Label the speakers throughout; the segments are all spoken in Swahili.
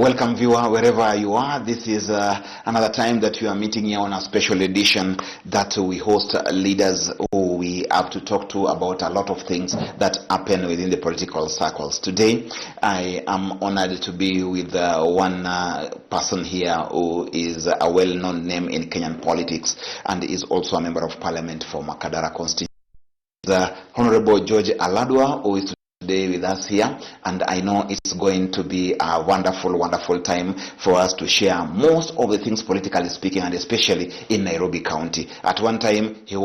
Speaker 1: Welcome viewer, wherever you are. This is another time that we are meeting here on a special edition that we host leaders who we have to talk to about a lot of things that happen within the political circles. Today, I am honored to be with one person here who is a well-known name in Kenyan politics and is also a member of parliament for Makadara constituency. The Honorable George Aladwa, who is today with us here, and I know it's going to be a wonderful time for us to share most of the things politically speaking, and especially in Nairobi County. At one time he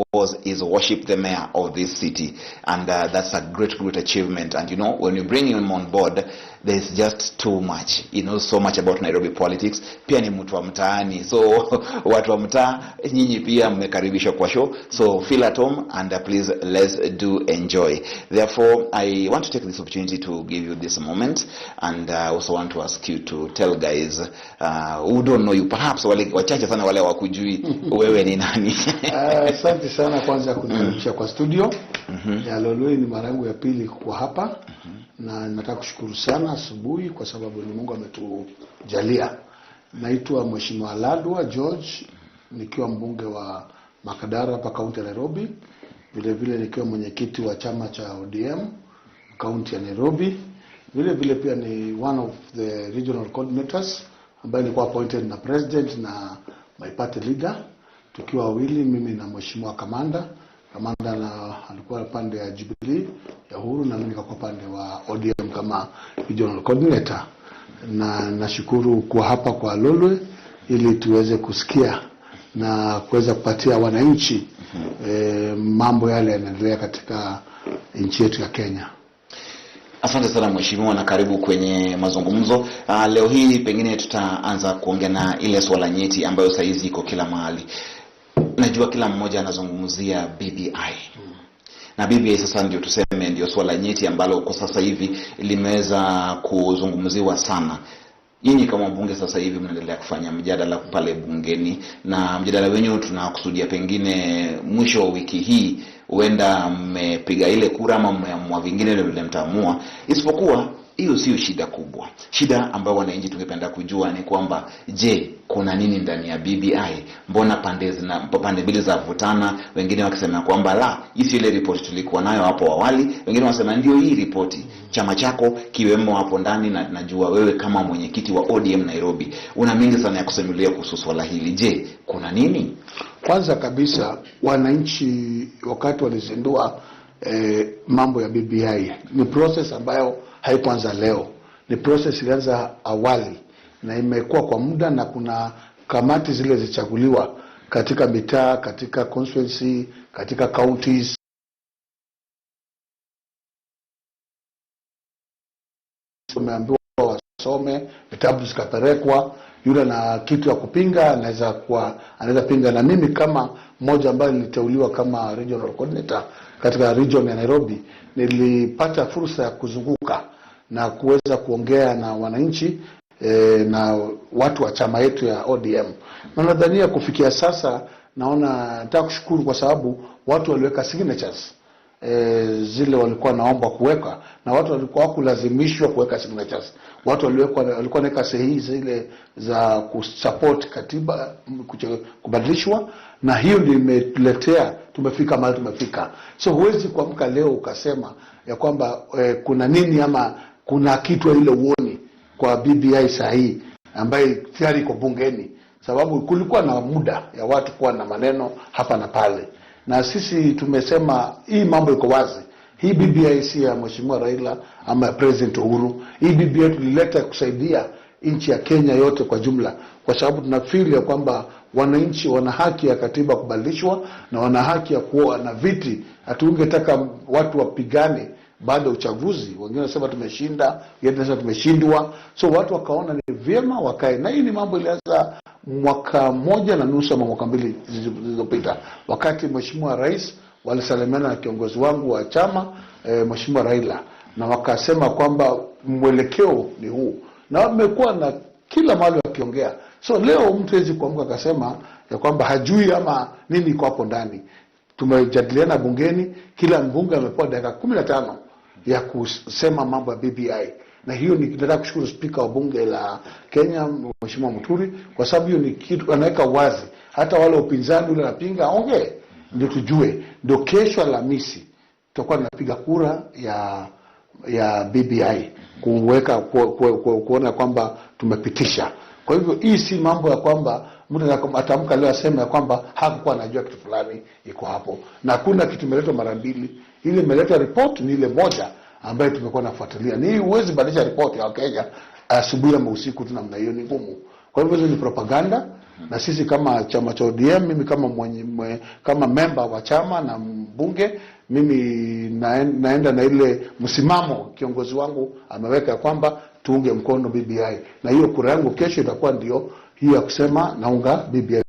Speaker 1: is worship the mayor of this city, and that's a great achievement. And you know, when you bring him on board, there's just too much. He knows so much about Nairobi politics. Pia ni mtu wa mtaani, so watu wa mtaa nyinyi pia mmekaribishwa kwa show, so feel at home and please let's do enjoy. Therefore, I want to take this opportunity to give you this moment, and I also want to ask you to tell guys who don't know you, perhaps wale wachache sana wale wakujui wewe ni nani.
Speaker 2: Asante sana kwanza kunikaribisha kwa studio ya Lolwe. Ni mara yangu ya pili kwa hapa, na nataka kushukuru sana asubuhi kwa sababu ni Mungu ametujalia. Naitwa Mheshimiwa Aladwa George, nikiwa mbunge wa Makadara hapa kaunti ya Nairobi, vile nikiwa mwenyekiti wa chama cha ODM kaunti ya Nairobi, vile pia ni one of the regional coordinators ambaye nilikuwa appointed na president na my party leader, tukiwa wawili, mimi na Mheshimiwa Kamanda na alikuwa pande ya Jubilee ya Uhuru, na mimi nikakuwa pande wa ODM kama regional coordinator. Na nashukuru kuwa hapa kwa Lolwe ili tuweze kusikia na kuweza kupatia wananchi mambo yale yanaendelea katika nchi yetu ya Kenya.
Speaker 1: Asante sana mheshimiwa, na karibu kwenye mazungumzo. Leo hii pengine tutaanza kuongea na ile swala nyeti ambayo saizi iko kila mahali. Najua kila mmoja anazungumzia BBI. Na BBI sasa ndio tuseme ndio swala nyeti ambalo kwa sasa hivi limeweza kuzungumziwa sana. Nyinyi kama bunge sasa hivi mnaendelea kufanya mjadala pale bungeni, na mjadala wenyewe tunakusudia pengine mwisho wa wiki hii huenda mmepiga ile kura ama mmeamua vingine vile mtaamua. Isipokuwa hiyo sio shida kubwa. Shida ambayo wananchi tungependa kujua ni kwamba, je, kuna nini ndani ya BBI? Mbona pande mbili za vutana? Wengine wakisema kwamba la, hii ile ripoti tulikuwa nayo hapo awali, wengine wasema ndio hii ripoti. Chama chako kiwemo hapo ndani, na najua wewe kama mwenyekiti wa ODM Nairobi una mingi sana ya kusimulia kuhusu swala hili. Je, kuna nini?
Speaker 2: Kwanza kabisa, wananchi wakati walizindua mambo ya BBI, ni process ambayo haikuanza leo. Ni process ilianza awali na imekuwa kwa muda, na kuna kamati zile zichaguliwa katika mitaa, katika constituency, katika counties. Tumeambiwa wasome, vitabu zikapelekwa, yule na kitu ya kupinga anaweza pinga. Na mimi kama mmoja ambaye niliteuliwa kama regional coordinator katika region ya Nairobi, nilipata fursa ya kuzunguka na kuweza kuongea na wananchi na watu wa chama yetu ya ODM. Na nadhania kufikia sasa, nataka kushukuru kwa sababu watu waliweka signatures zile walikuwa naomba kuweka, na watu walikuwa kulazimishwa kuweka signatures. Watu walikuwa naweka sahihi zile za kusupport katiba kubadilishwa, na hiyo ndio imetuletea tumefika mahali tumefika. So huwezi kuamka leo ukasema ya kwamba kuna nini ama kuna kitu ile uoni kwa BBI sahihi ambaye tayari iko bungeni, sababu kulikuwa na muda ya watu kuwa na maneno hapa na pale. Na sisi tumesema hii mambo iko wazi. Hii BBI si ya Mheshimiwa Raila ama President Uhuru. Hii BBI tulileta kusaidia nchi ya Kenya yote kwa jumla, kwa sababu tunafeel ya kwamba wananchi wana haki ya katiba kubadilishwa na wana haki ya kuwa na viti. Hatungetaka watu wapigane baada ya uchaguzi. Wengine wanasema tumeshinda, wengine wanasema tumeshindwa. So watu wakaona ni vyema wakae. Na hii ni mambo ilianza mwaka 1.5 ama mwaka 2 zilizopita, wakati Mheshimiwa Rais walisalimiana na kiongozi wangu wa chama Mheshimiwa Raila, na wakasema kwamba mwelekeo ni huu, na wamekuwa na kila mahali wakiongea. So leo mtu hawezi kuamka akasema ya kwamba hajui ama nini iko hapo ndani. Tumejadiliana bungeni, kila mbunge amepewa dakika 15 ya kusema mambo ya BBI, Na hiyo ni nataka kushukuru spika wa bunge la Kenya Mheshimiwa Muturi, kwa sababu hiyo ni kitu anaweka wazi, hata wale upinzani ule anapinga ongee, ndio tujue. Ndio kesho Alhamisi tutakuwa tunapiga kura ya BBI kuweka kuona kwamba tumepitisha. Kwa hivyo hii si mambo ya kwamba mtu atamka leo aseme ya kwamba hakuwa anajua kitu fulani iko hapo, na hakuna kitu imeletwa mara mbili. Ile imeleta report ni ile moja ambayo tumekuwa nafuatilia. Ni huwezi badilisha report ya Kenya asubuhi ama usiku tu, namna hiyo ni ngumu. Kwa hivyo hizo ni propaganda, na sisi kama chama cha ODM, mimi kama member wa chama na mbunge, mimi naenda na ile msimamo kiongozi wangu ameweka kwamba tuunge mkono BBI, na hiyo kura yangu kesho itakuwa ndio hiyo ya kusema naunga BBI.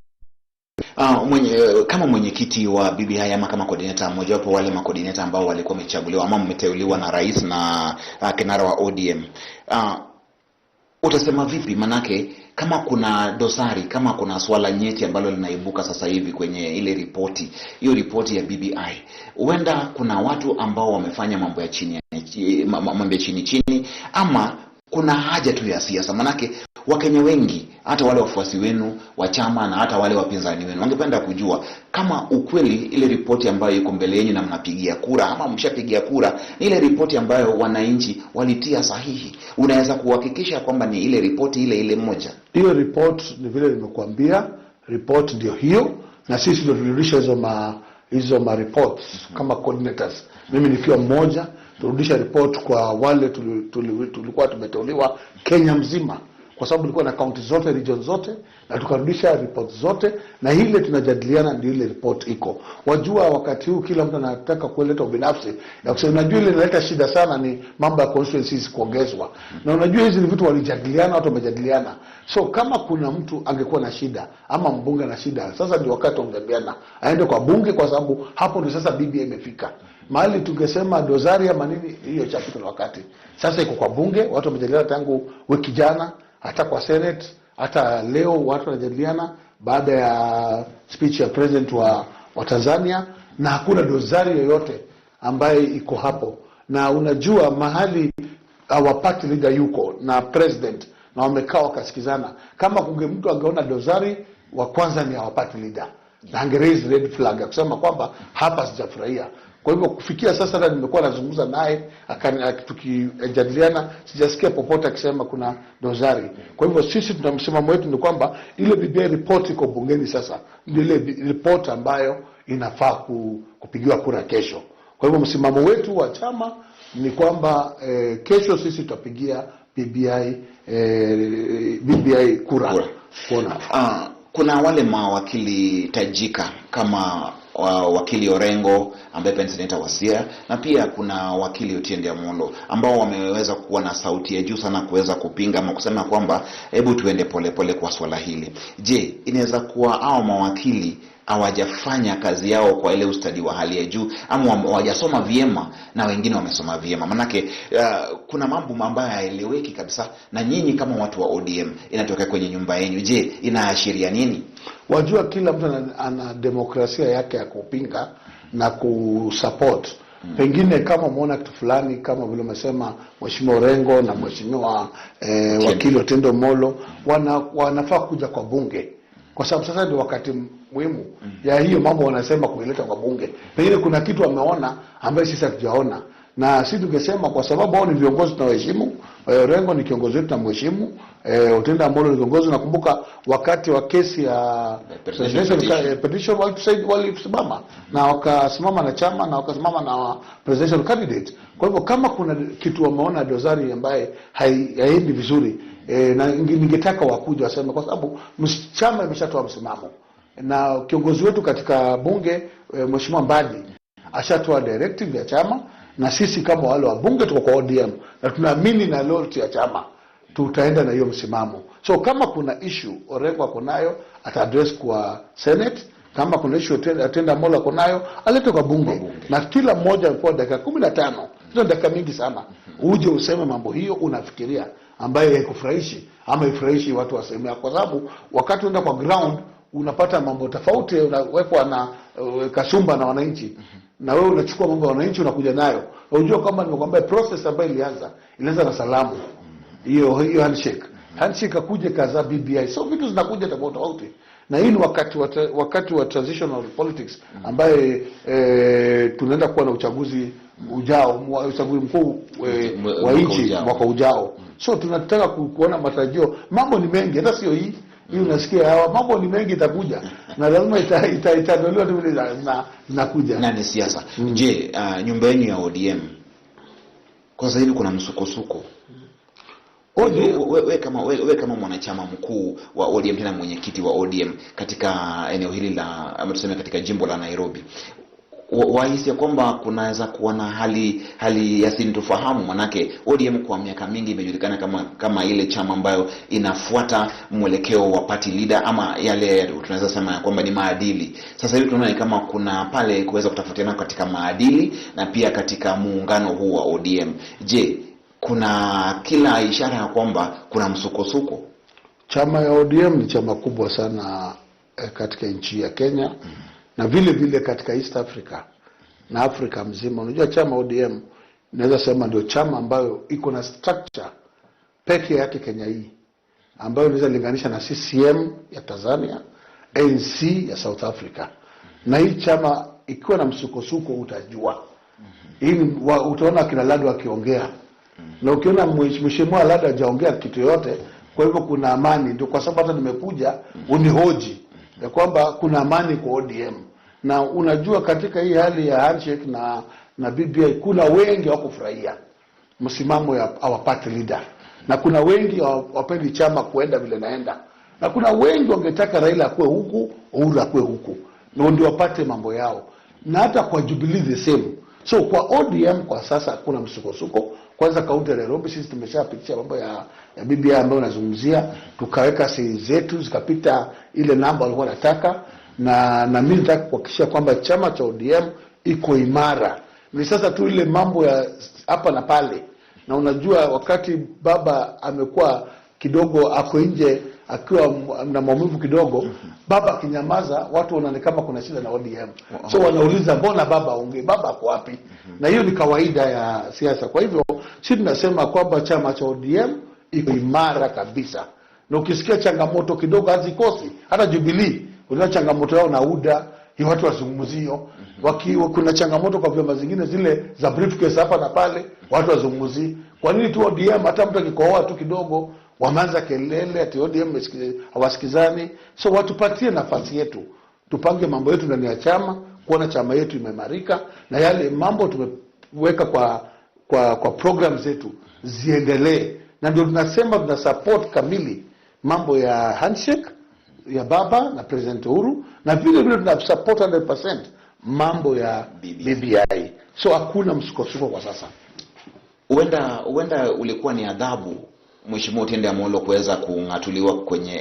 Speaker 1: Kama mwenyekiti wa BBI ama kama coordinator, mmoja wapo wale coordinator ambao walikuwa wamechaguliwa ama mmeteuliwa na rais na kinara wa ODM, utasema vipi? Manake kama kuna dosari, kama kuna swala nyeti ambalo linaibuka sasa hivi kwenye ile ripoti, hiyo ripoti ya BBI, huenda kuna watu ambao wamefanya mambo ya chini, ama kuna haja tu ya siasa. Manake Wakenya wengi, hata wale wafuasi wenu wa chama na hata wale wapinzani wenu, wangependa kujua kama ukweli ile ripoti ambayo iko mbele yenu na mnapigia kura ama mshapigia kura ni ile ripoti ambayo wananchi walitia sahihi. Unaweza kuhakikisha kwamba ni ile ripoti ile moja?
Speaker 2: Hiyo report ni vile nimekuambia, report ndio hiyo, na sisi ndio tulirudisha hizo ma reports kama coordinators. Mimi nikiwa mmoja turudisha report kwa wale tulikuwa tumeteuliwa Kenya mzima, kwa sababu tulikuwa na county zote, region zote, na tukarudisha report zote, na ile tunajadiliana ndio ile report iko. Wajua wakati huu kila mtu anataka kuleta ubinafsi, na kusema unajua ile inaleta shida sana ni mambo ya constituencies kuongezwa. Na unajua hizi ni vitu walijadiliana, watu wamejadiliana. So kama kuna mtu angekuwa na shida ama mbunge na shida, sasa ndio wakati wa kujadiliana. Aende kwa bunge, kwa sababu hapo ndio sasa BBI imefika. Mahali tungesema dosari ama nini, hiyo chapita na wakati. Sasa iko kwa bunge, watu wamejadiliana tangu wiki jana, hata kwa Senate, hata leo watu wanajadiliana baada ya speech ya president wa Tanzania, na hakuna dosari yoyote ambaye iko hapo. Na unajua mahali our party leader yuko na president na wamekaa wakasikizana, kama mtu angeona dosari, wa kwanza ni our party leader, na ange raise red flag ya kusema kwamba hapa sijafurahia. Kwa hivyo kufikia sasa hata nimekuwa nazungumza naye tukijadiliana, sijasikia popote akisema kuna dosari. Kwa hivyo sisi tuna msimamo wetu ni kwamba ile BBI report iko bungeni sasa, ndio ile report ambayo inafaa kupigiwa kura kesho. Kwa hivyo msimamo wetu wa chama ni kwamba kesho sisi tutapigia BBI kura.
Speaker 1: Kuna wale mawakili tajika kama wakili Orengo ambaye ni seneta wa Siaya, na pia kuna wakili Otiende Amolo ambao wameweza kuwa na sauti ya juu sana kuweza kupinga ama kusema kwamba hebu tuende pole kwa swala hili. Je, inaweza kuwa hao mawakili hawajafanya kazi yao kwa ile ustadi wa hali ya juu, ama hawajasoma vyema na wengine wamesoma vyema? Manake kuna mambo ambayo hayaeleweki kabisa, na nyinyi kama watu wa ODM inatoka kwenye nyumba yenu. Je, inaashiria nini?
Speaker 2: Wajua kila mtu ana demokrasia yake ya kupinga na kusupport. Pengine kama umeona kitu fulani, kama vile umesema Mheshimiwa Orengo na Mheshimiwa wakili Otiende Amolo wanafaa kuja kwa bunge, kwa sababu sasa ndio wakati muhimu ya hiyo mambo wanasema kuileta kwa bunge. Pengine kuna kitu wameona ambaye sisi hatujaona, na sisi tungesema kwa sababu hao ni viongozi tunawaheshimu. Orengo ni kiongozi wetu tunamheshimu, Otiende Amolo ni kiongozi. Nakumbuka wakati wa kesi ya petition walisimama na wakasimama na chama na wakasimama na presidential candidate. Kwa hivyo kama kuna kitu wameona dosari ambaye haendi vizuri, na ningetaka wakuja waseme, kwa sababu chama imeshatoa msimamo, na kiongozi wetu katika bunge Mheshimiwa Mbadi ashatoa directive ya chama, na sisi kama wale wa bunge tuko kwa ODM na tunaamini na loyalty ya chama, tutaenda na hiyo msimamo. So kama kuna issue Orengo ako nayo ata-address kwa Senate, kama kuna issue Otiende Amolo ako nayo alete kwa bunge. Na kila mmoja kwa dakika 15, hizo dakika mingi sana, uje useme mambo hiyo unafikiria ambaye haikufurahishi ama ifurahishi watu waseme, kwa sababu wakati unaenda kwa ground unapata mambo tofauti, unawekwa na kasumba na wananchi. na wewe unachukua mambo ya wananchi unakuja nayo. Na unajua kama nimekwambia process ambayo ilianza na salamu. Hiyo handshake akuje kaza BBI. So vitu zinakuja tofauti. Na hii ni wakati wa transitional politics ambaye tunaenda kuwa na uchaguzi ujao, uchaguzi mkuu wa nchi mwaka ujao. So tunataka kuona matarajio. Mambo ni mengi, hata sio hii unasikia hawa mambo ni mengi itakuja na lazima itaandaliwa tu na kuja
Speaker 1: na ni siasa. Je, nyumba yenu ya ODM kwa sasa hivi kuna msukosuko? Wewe kama mwanachama mkuu wa ODM tena mwenyekiti wa ODM katika eneo hili la tuseme katika jimbo la Nairobi, wahisi kwamba kunaweza kuwa na hali ya sintofahamu? Manake ODM kwa miaka mingi imejulikana kama ile chama ambayo inafuata mwelekeo wa party leader, ama yale tunaweza sema kwamba ni maadili. Sasa hivi tunaona kama kuna pale kuweza kutafutiana katika maadili na pia katika muungano huu wa ODM. Je, kuna kila ishara ya kwamba kuna msukosuko?
Speaker 2: Chama ya ODM ni chama kubwa sana katika nchi ya Kenya na vile katika East Africa na Afrika mzima. Unajua chama ODM naweza sema ndio chama ambayo iko na structure pekee yake Kenya hii, ambayo unaweza linganisha na CCM ya Tanzania, ANC ya South Africa. Na hii chama ikiwa na msukosuko utajua. Hii utaona kina Aladwa akiongea. Na ukiona mheshimiwa Aladwa hajaongea kitu yote, kwa hivyo kuna amani. Ndio kwa sababu hata nimekuja unihoji ya kwamba kuna amani kwa ODM. Na unajua katika hii hali ya handshake na BBI kuna wengi wakufurahia msimamo ya our party leader. Na kuna wengi wapendi chama kuenda vile naenda. Na kuna wengi wangetaka Raila akue huku, Uhuru akue huku. Na ndio wapate mambo yao. Na hata kwa Jubilee the same. So kwa ODM kwa sasa kuna msukosuko. Kwanza kaunti ya Nairobi sisi tumeshapitisha mambo ya BBI ambayo nazungumzia, tukaweka siri zetu zikapita ile namba walikuwa wanataka, na mimi nataka kuhakikisha kwamba chama cha ODM iko imara. Ni sasa tu ile mambo ya hapa na pale. Na unajua wakati baba amekuwa kidogo ako nje akiwa na maumivu kidogo, baba akinyamaza watu wanaona kama kuna shida na ODM. So wanauliza mbona baba aongee, baba ako wapi? Na hiyo ni kawaida ya siasa. Kwa hivyo sisi tunasema kwamba chama cha ODM iko imara kabisa. Na ukisikia changamoto kidogo hazikosi. Hata Jubilee kuna changamoto yao na UDA, hii watu wazungumzio. Kuna changamoto kwa vyama zingine zile za briefcase hapa na pale, watu wazungumzi. Kwa nini tu ODM hata mtu akikohoa tu kidogo wamanza kelele ati ODM hawasikizani? So watupatie nafasi yetu. Tupange mambo yetu ndani ya chama, kuona chama yetu imeimarika na yale mambo tumeweka kwa program zetu ziendelee. Na ndio tunasema tuna support kamili mambo ya handshake ya baba na President Uhuru, na vile tuna support 100% mambo ya BBI. So hakuna msukosuko kwa sasa.
Speaker 1: Huenda ulikuwa ni adhabu Mheshimiwa Otiende Amollo kuweza kungatuliwa kwenye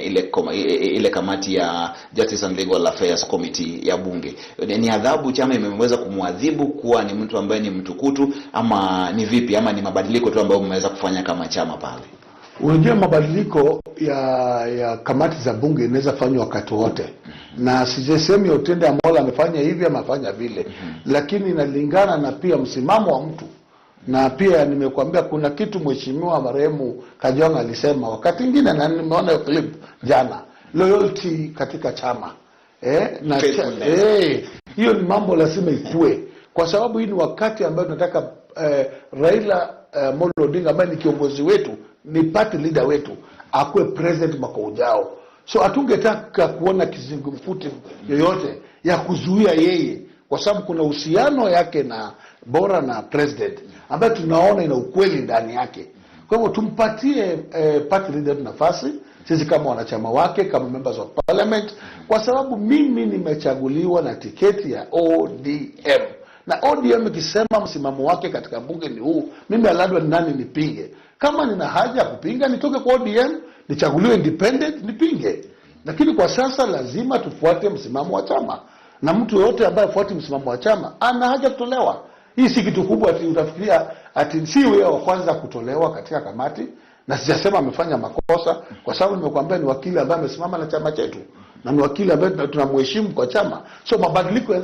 Speaker 1: ile kamati ya Justice and Legal Affairs Committee ya bunge. Ni adhabu chama imeweza kumwadhibu kuwa ni mtu ambaye ni mtukutu, ama ni vipi, ama ni mabadiliko tu ambayo mmeweza kufanya kama chama pale?
Speaker 2: Unajua mabadiliko ya kamati za bunge inaweza fanywa wakati wote. Na sijasemi Otiende Amollo amefanya hivi ama afanya vile. Lakini inalingana na pia msimamo wa mtu. Na pia nimekuambia kuna kitu mheshimiwa marehemu Kajwang alisema wakati mwingine, na nimeona hiyo clip jana, loyalty katika chama. Hiyo ni mambo lazima ikue, kwa sababu hii ni wakati ambao tunataka Raila Amolo Odinga ambaye ni kiongozi wetu, ni party leader wetu, akue president mwaka ujao. So hatungetaka kuona kizungumkuti yoyote ya kuzuia yeye, kwa sababu kuna uhusiano yake na bora na president ambaye tunaona ina ukweli ndani yake. Kwa hivyo tumpatie party leader nafasi, sisi kama wanachama wake, kama members of parliament, kwa sababu mimi nimechaguliwa na tiketi ya ODM. Na ODM ikisema msimamo wake katika bunge ni huu, mimi Aladwa ni nani nipinge? Kama nina haja ya kupinga nitoke kwa ODM, nichaguliwe independent nipinge. Lakini kwa sasa lazima tufuate msimamo wa chama. Na mtu yote ambaye afuati msimamo wa chama ana haja kutolewa. Hii si kitu kubwa ati utafikiria ati si wewe wa kwanza kutolewa katika kamati, na sijasema amefanya makosa, kwa sababu nimekuambia ni wakili ambaye amesimama na chama chetu. na ni wakili ambaye tunamheshimu kwa chama. So mabadiliko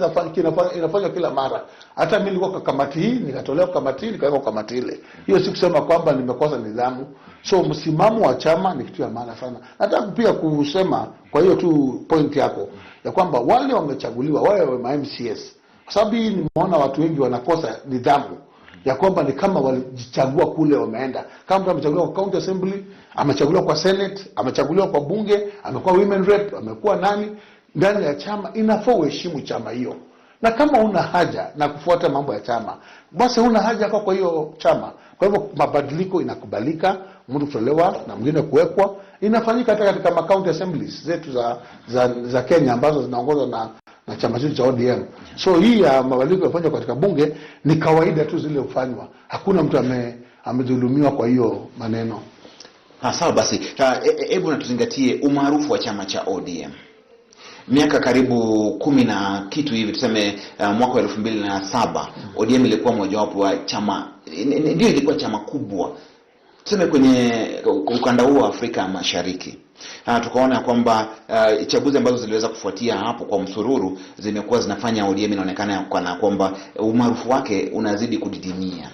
Speaker 2: inafanywa kila mara. Hata mimi nilikuwa kwa kamati hii, nikatolewa kwa kamati hii, nikawekwa kwa kamati ile. Hiyo si kusema kwamba nimekosa nidhamu. So msimamo wa chama ni kitu ya maana sana. Nataka pia kusema kwa hiyo tu point yako ya kwamba wale wamechaguliwa, wale wa MCS, kwa sababu hii nimeona watu wengi wanakosa nidhamu ya kwamba ni kama walijichagua kule wameenda. Kama mtu amechaguliwa kwa county assembly, amechaguliwa kwa senate, amechaguliwa kwa bunge, amekuwa women rep, amekuwa nani ndani ya chama, inafaa uheshimu chama hiyo. Na kama una haja na kufuata mambo ya chama, basi una haja kwa hiyo chama. Kwa hivyo mabadiliko inakubalika, mtu kutolewa na mwingine kuwekwa, inafanyika hata katika county assemblies zetu za Kenya ambazo zinaongozwa na chama chetu cha ODM. So hii ya mabadiliko yafanywa katika bunge ni kawaida tu zile ufanywa. Hakuna mtu amedhulumiwa kwa hiyo maneno.
Speaker 1: Sawa basi. Hebu natuzingatie umaarufu wa chama cha ODM. Miaka karibu 10 na kitu hivi, tuseme mwaka wa 2007, ODM ilikuwa mojawapo wa chama, ndio ilikuwa chama kubwa tuseme kwenye ukanda huu wa Afrika Mashariki. Tukaona kwamba chaguzi ambazo ziliweza kufuatia hapo kwa msururu zimekuwa zinafanya ODM inaonekana kwamba umaarufu wake unazidi kudidimia.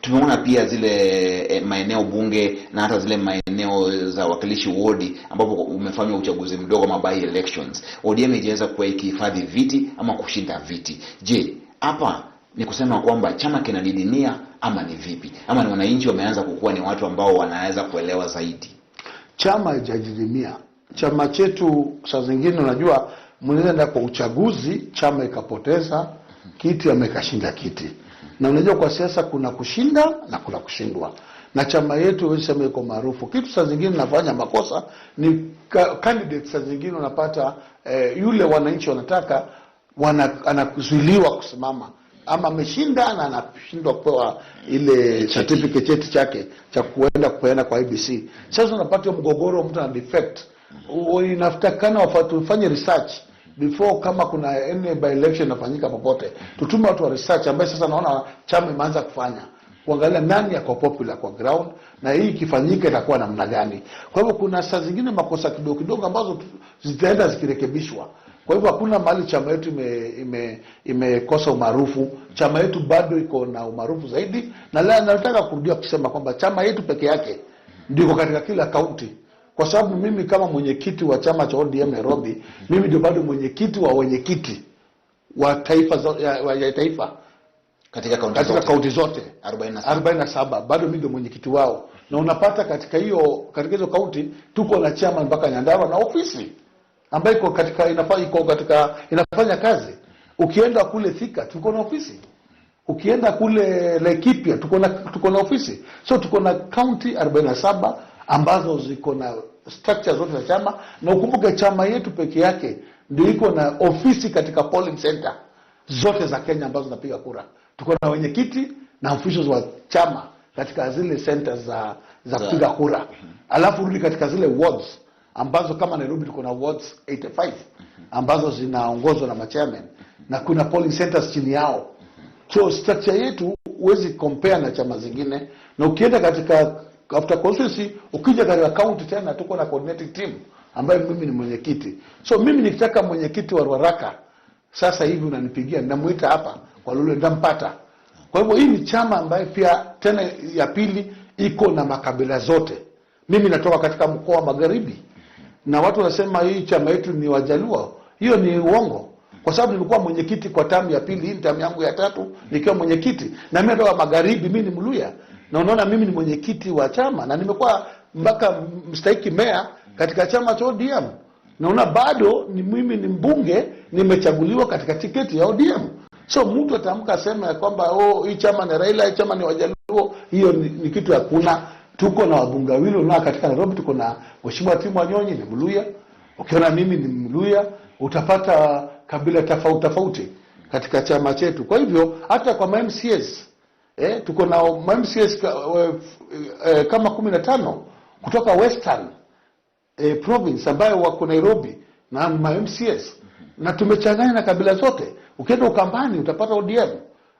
Speaker 1: Tumeona pia zile maeneo bunge na hata zile maeneo za wakilishi wodi ambapo umefanywa uchaguzi mdogo, mabai elections, ODM ijaweza kuwa ikihifadhi viti ama kushinda viti. Je, hapa ni kusema kwamba chama kinadidimia ama ni vipi? Ama ni wananchi wameanza kukua ni watu ambao wanaweza kuelewa zaidi?
Speaker 2: Chama haijadidimia. Chama chetu saa zingine unajua mnaenda kwa uchaguzi, chama ikapoteza kiti ama ikashinda kiti. Na unajua kwa siasa kuna kushinda na kuna kushindwa. Na chama yetu wewe sema iko maarufu. Kitu saa zingine nafanya makosa ni candidates saa zingine unapata yule wananchi wanataka anakuzuiliwa kusimama, ama ameshinda na anashindwa kupewa ile certificate chake cha kuenda kupeana kwa IBC. Sasa unapata mgogoro, mtu ana defect. Inafutakana wafanye research before kama kuna any by election inafanyika popote. Tutume watu wa research ambaye sasa naona chama imeanza kufanya, kuangalia nani yako popular kwa ground na hii ikifanyika itakuwa namna gani. Kwa hivyo kuna saa zingine makosa kidogo kidogo ambazo zitaenda zikirekebishwa. Kwa hivyo hakuna mahali chama yetu imekosa umaarufu. Chama yetu bado iko na umaarufu zaidi, na leo nataka kurudia kusema kwamba chama yetu peke yake ndio katika kila kaunti. Kwa sababu mimi kama mwenyekiti wa chama cha ODM Nairobi, mimi ndio bado mwenyekiti wa wenyekiti wa taifa ya taifa katika kaunti zote 47, bado mimi ndio mwenyekiti wao. Na unapata katika hizo kaunti tuko na chama mpaka Nyandarua na ofisi ambayo inafanya kazi. Ukienda kule Thika tuko na ofisi. Ukienda kule Laikipia tuko na ofisi. So tuko na county 47 ambazo ziko na structure zote za chama, na ukumbuke chama yetu peke yake ndio iko na ofisi katika polling center zote za Kenya ambazo zinapiga kura. Tuko na wenyekiti na officials wa chama katika zile centers za kupiga kura. Alafu rudi katika zile wards ambazo kama Nairobi tuko na wards 85 ambazo zinaongozwa na machairman na kuna polling centers chini yao. So structure yetu huwezi compare na chama zingine. Na ukienda katika after constituency, ukija katika county tena tuko na coordinating team ambaye mimi ni mwenyekiti. So mimi nikitaka mwenyekiti wa Ruaraka sasa hivi unanipigia, ninamuita hapa kwa Lolwe ndampata. Kwa hivyo hii ni chama ambaye pia tena ya pili iko na makabila zote. Mimi natoka katika mkoa wa Magharibi. Na watu wanasema hii chama yetu ni Wajaluo. Hiyo ni uongo. Kwa sababu nilikuwa mwenyekiti kwa tamu ya pili, hii ni tamu yangu ya 3 nikiwa mwenyekiti. Na mimi natoka Magharibi, mimi ni Mluya. Na unaona mimi ni mwenyekiti wa chama na nimekuwa mpaka mstahiki meya katika chama cha ODM. Na unaona bado mimi ni mbunge, nimechaguliwa katika tiketi ya ODM. So mtu atamka asema kwamba hii chama ni Raila, hii chama ni Wajaluo, hiyo ni kitu hakuna. Tuko na wabunge wawili na katika Nairobi tuko na Mheshimiwa Timu Wanyonyi ni Mluya. Ukiona mimi ni Mluya, utapata kabila tofauti katika chama chetu. Kwa hivyo hata kwa MCS tuko na MCS kama 15 kutoka Western province ambayo wako Nairobi na MCS, na tumechanganya na kabila zote. Ukienda Ukambani utapata ODM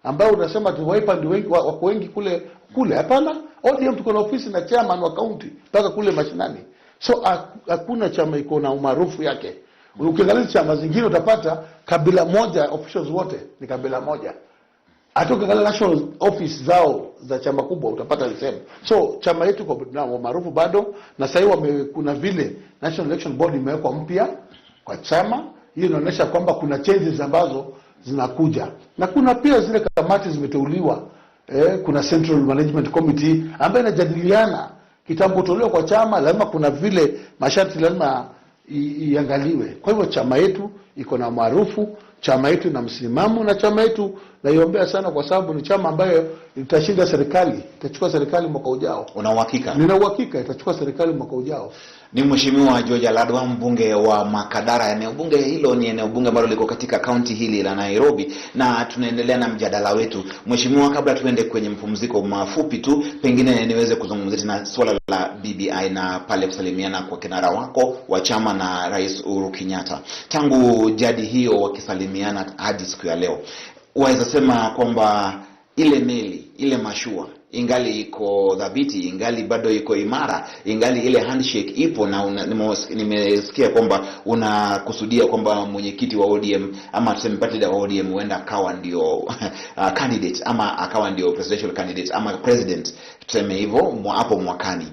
Speaker 2: ambao unasema tu Wiper ndio wengi wako wengi kule. Hapana, ODM tuko na ofisi na chairman wa county mpaka kule mashinani. So hakuna chama iko na umaarufu yake. Ukiangalia chama zingine utapata kabila moja, officials wote ni kabila moja. Hata ukiangalia national office zao za chama kubwa utapata the same. So chama yetu kwa maarufu bado, na sasa kuna vile National Election Board imewekwa mpya kwa chama. Hiyo inaonyesha kwamba kuna changes ambazo zinakuja, na kuna pia zile kamati zimeteuliwa. Kuna Central Management Committee ambayo inajadiliana kitambo tolewa kwa chama, lazima kuna vile masharti lazima iangaliwe. Kwa hivyo chama yetu iko na maarufu, chama yetu na msimamo, na chama yetu naiombea sana kwa sababu ni chama ambayo itashinda serikali, itachukua serikali mwaka ujao.
Speaker 1: Una uhakika?
Speaker 2: Nina uhakika itachukua serikali mwaka ujao.
Speaker 1: Ni Mheshimiwa George Aladwa, mbunge wa Makadara. Eneo bunge hilo ni eneo bunge ambalo liko katika kaunti hili la Nairobi, na tunaendelea na mjadala wetu. Mheshimiwa, kabla tuende kwenye mpumziko mafupi tu, pengine niweze kuzungumzia tena swala la BBI na pale kusalimiana kwa kinara wako wa chama na Rais Uhuru Kenyatta. Tangu jadi hiyo wakisalimiana hadi siku ya leo, waweza sema kwamba ile meli, ile mashua ingali iko dhabiti, ingali bado iko imara, ingali ile handshake ipo, na nimesikia kwamba unakusudia kwamba mwenyekiti wa ODM ama tuseme party wa ODM huenda akawa ndio candidate ama akawa ndio presidential candidate ama president, tuseme hivyo hapo mwakani.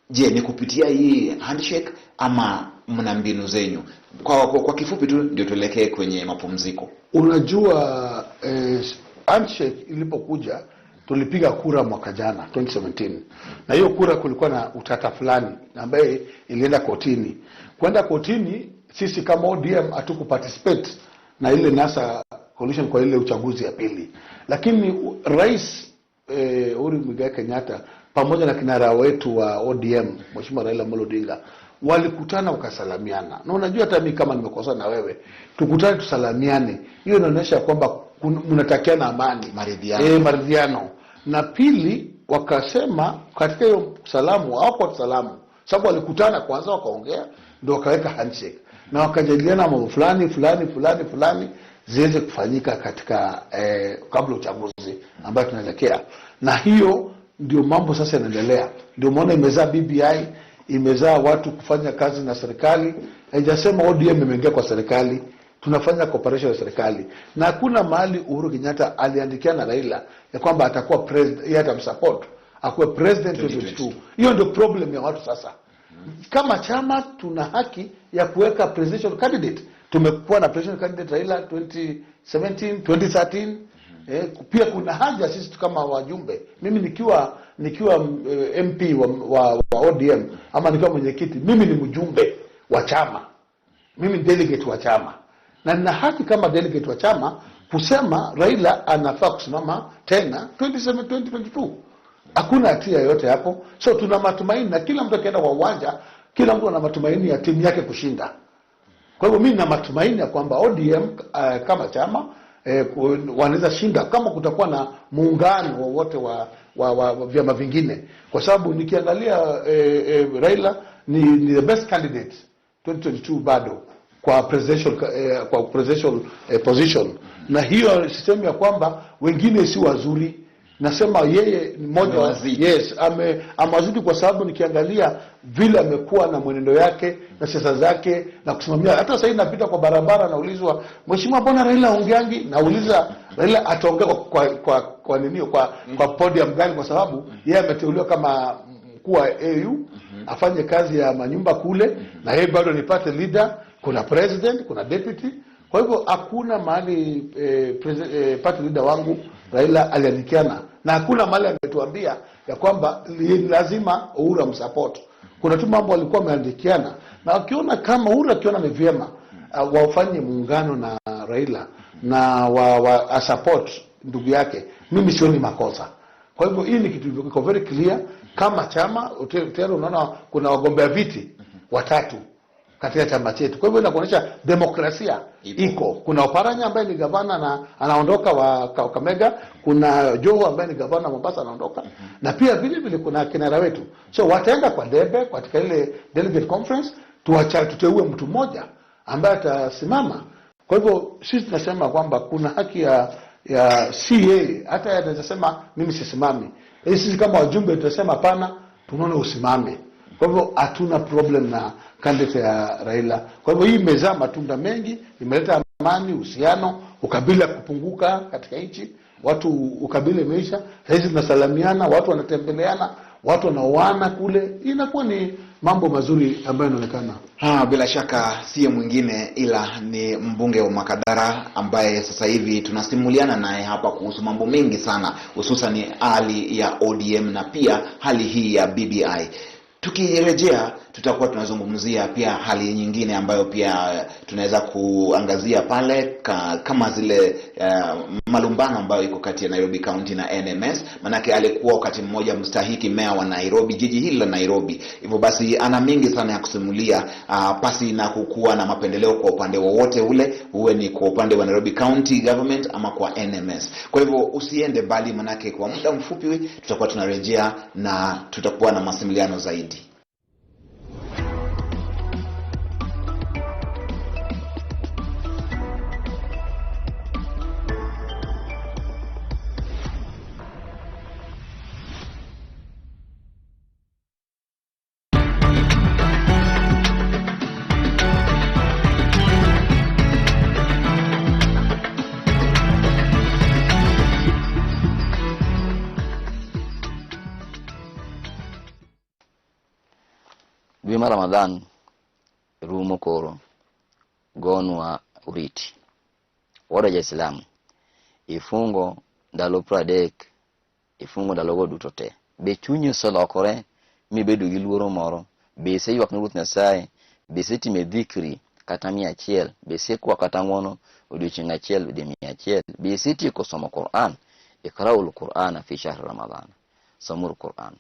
Speaker 1: Je, ni kupitia hii handshake ama mna mbinu zenyu? Kwa kifupi tu ndio tuelekee kwenye mapumziko.
Speaker 2: Unajua handshake ilipokuja tulipiga kura mwaka jana 2017, na hiyo kura kulikuwa na utata fulani ambaye ilienda kotini. Kwenda kotini, sisi kama ODM hatuku participate na ile NASA coalition kwa ile uchaguzi ya pili, lakini Rais Uhuru Muigai Kenyatta pamoja na kinara wetu wa ODM Mheshimiwa Raila Amolo Odinga walikutana wakasalamiana. Na unajua hata mimi kama nimekosa na wewe, tukutane tusalamiane. Hiyo inaonyesha kwamba mnatakiana amani, maridhiano. Na pili, wakasema katika hiyo salamu hapo salamu, sababu walikutana kwanza wakaongea ndio wakaweka handshake na wakajadiliana mambo fulani ziweze kufanyika katika kabla uchaguzi ambayo tunaelekea. Na hiyo ndio mambo sasa yanaendelea. Ndio maana imezaa BBI, imezaa watu kufanya kazi na serikali. Haijasema ODM imeingia kwa serikali, tunafanya cooperation na serikali. Na hakuna mahali Uhuru Kenyatta aliandikia na Raila ya kwamba atakuwa president, yeye atamsupport akuwe president 2022. Hiyo ndio problem ya watu sasa. Kama chama tuna haki ya kuweka presidential candidate. Tumekuwa na presidential candidate Raila 2017, 2013. Pia kuna haja sisi kama wajumbe, mimi nikiwa MP wa ODM ama nikiwa mwenyekiti, mimi ni mjumbe wa chama, mimi ni delegate wa chama, na nina haki kama delegate wa chama kusema Raila anafaa kusimama tena 2022. Hakuna hatia yote hapo. So tuna matumaini, na kila mtu akienda kwa uwanja, kila mtu ana matumaini ya timu yake kushinda. Kwa hivyo mimi nina matumaini ya kwamba ODM kama chama wanaweza shinda kama kutakuwa na muungano wowote wa vyama vingine, kwa sababu nikiangalia Raila ni the best candidate 2022 bado kwa presidential position. Na hiyo system ya kwamba wengine si wazuri, nasema yeye ni mmoja wa yes, amazidi, kwa sababu nikiangalia vile amekuwa na mwenendo yake na siasa zake na kusimamia. Hata sasa napita kwa barabara naulizwa, mheshimiwa mbona Raila ongeangi? Nauliza Raila ataongea kwa nini kwa podium gani? Kwa sababu yeye ameteuliwa kama mkuu wa AU afanye kazi ya manyumba kule, na yeye bado ni party leader, kuna president, kuna deputy. Kwa hivyo hakuna mahali party leader wangu Raila aliandikiana, na hakuna mahali ametuambia ya kwamba lazima Uhuru amsupport. Kuna tu mambo walikuwa wameandikiana, na wakiona kama Uhuru akiona ni vyema wafanye muungano na Raila na support ndugu yake, mimi sioni makosa. Kwa hivyo hii ni kitu iko very clear. Kama chama tayari unaona kuna wagombea viti watatu katika chama chetu. Kwa hivyo inakuonyesha demokrasia iko. Kuna Oparanya ambaye ni gavana na anaondoka wa Kakamega, kuna Joho ambaye ni gavana wa Mombasa anaondoka, na pia vile kuna kinara wetu. So wataenda kwa debe katika ile delegate conference, tuteue mtu mmoja ambaye atasimama. Kwa hivyo sisi tunasema kwamba kuna haki ya CA, hata anaweza sema mimi sisimami. Sisi kama wajumbe tunasema hapana, tunaona usimame. Kwa hivyo hatuna problem na candidate ya Raila. Kwa hivyo hii imezaa matunda mengi, imeleta amani, uhusiano, ukabila kupunguka katika nchi. Watu ukabila imeisha. Sasa tunasalamiana, watu wanatembeleana, watu wanaoana kule. Inakuwa ni mambo mazuri ambayo yanaonekana.
Speaker 1: Bila shaka siye mwingine ila ni mbunge wa Makadara ambaye sasa hivi tunasimuliana naye hapa kuhusu mambo mengi sana, hususan hali ya ODM na pia hali hii ya BBI. Tukirejea tutakuwa tunazungumzia pia hali nyingine ambayo pia tunaweza kuangazia pale kama zile malumbano ambayo iko kati ya Nairobi County na NMS. Manake alikuwa wakati mmoja mstahiki meya wa Nairobi, jiji hili la Nairobi. Hivyo basi ana mingi sana ya kusimulia, pasi na kukua na mapendeleo kwa upande wowote ule, uwe ni kwa upande wa Nairobi County government ama kwa NMS. Kwa hivyo usiende bali, manake kwa muda mfupi tutakuwa tunarejea na tutakuwa na masimuliano zaidi.
Speaker 3: Bima Ramadan rumo koro gonwa uriti wada ja Islam ifungo ndalo pradek ifungo ndalo go dutote be chunyu solokore mi bedo gi luoro moro be se ywak nurut Nyasaye be se time dhikri kata 100 be se kwa kata ngono odiochieng' achiel de 100 be se tieko somo Qur'an ikraul Qur'ana fi shahr Ramadan samur Qur'an.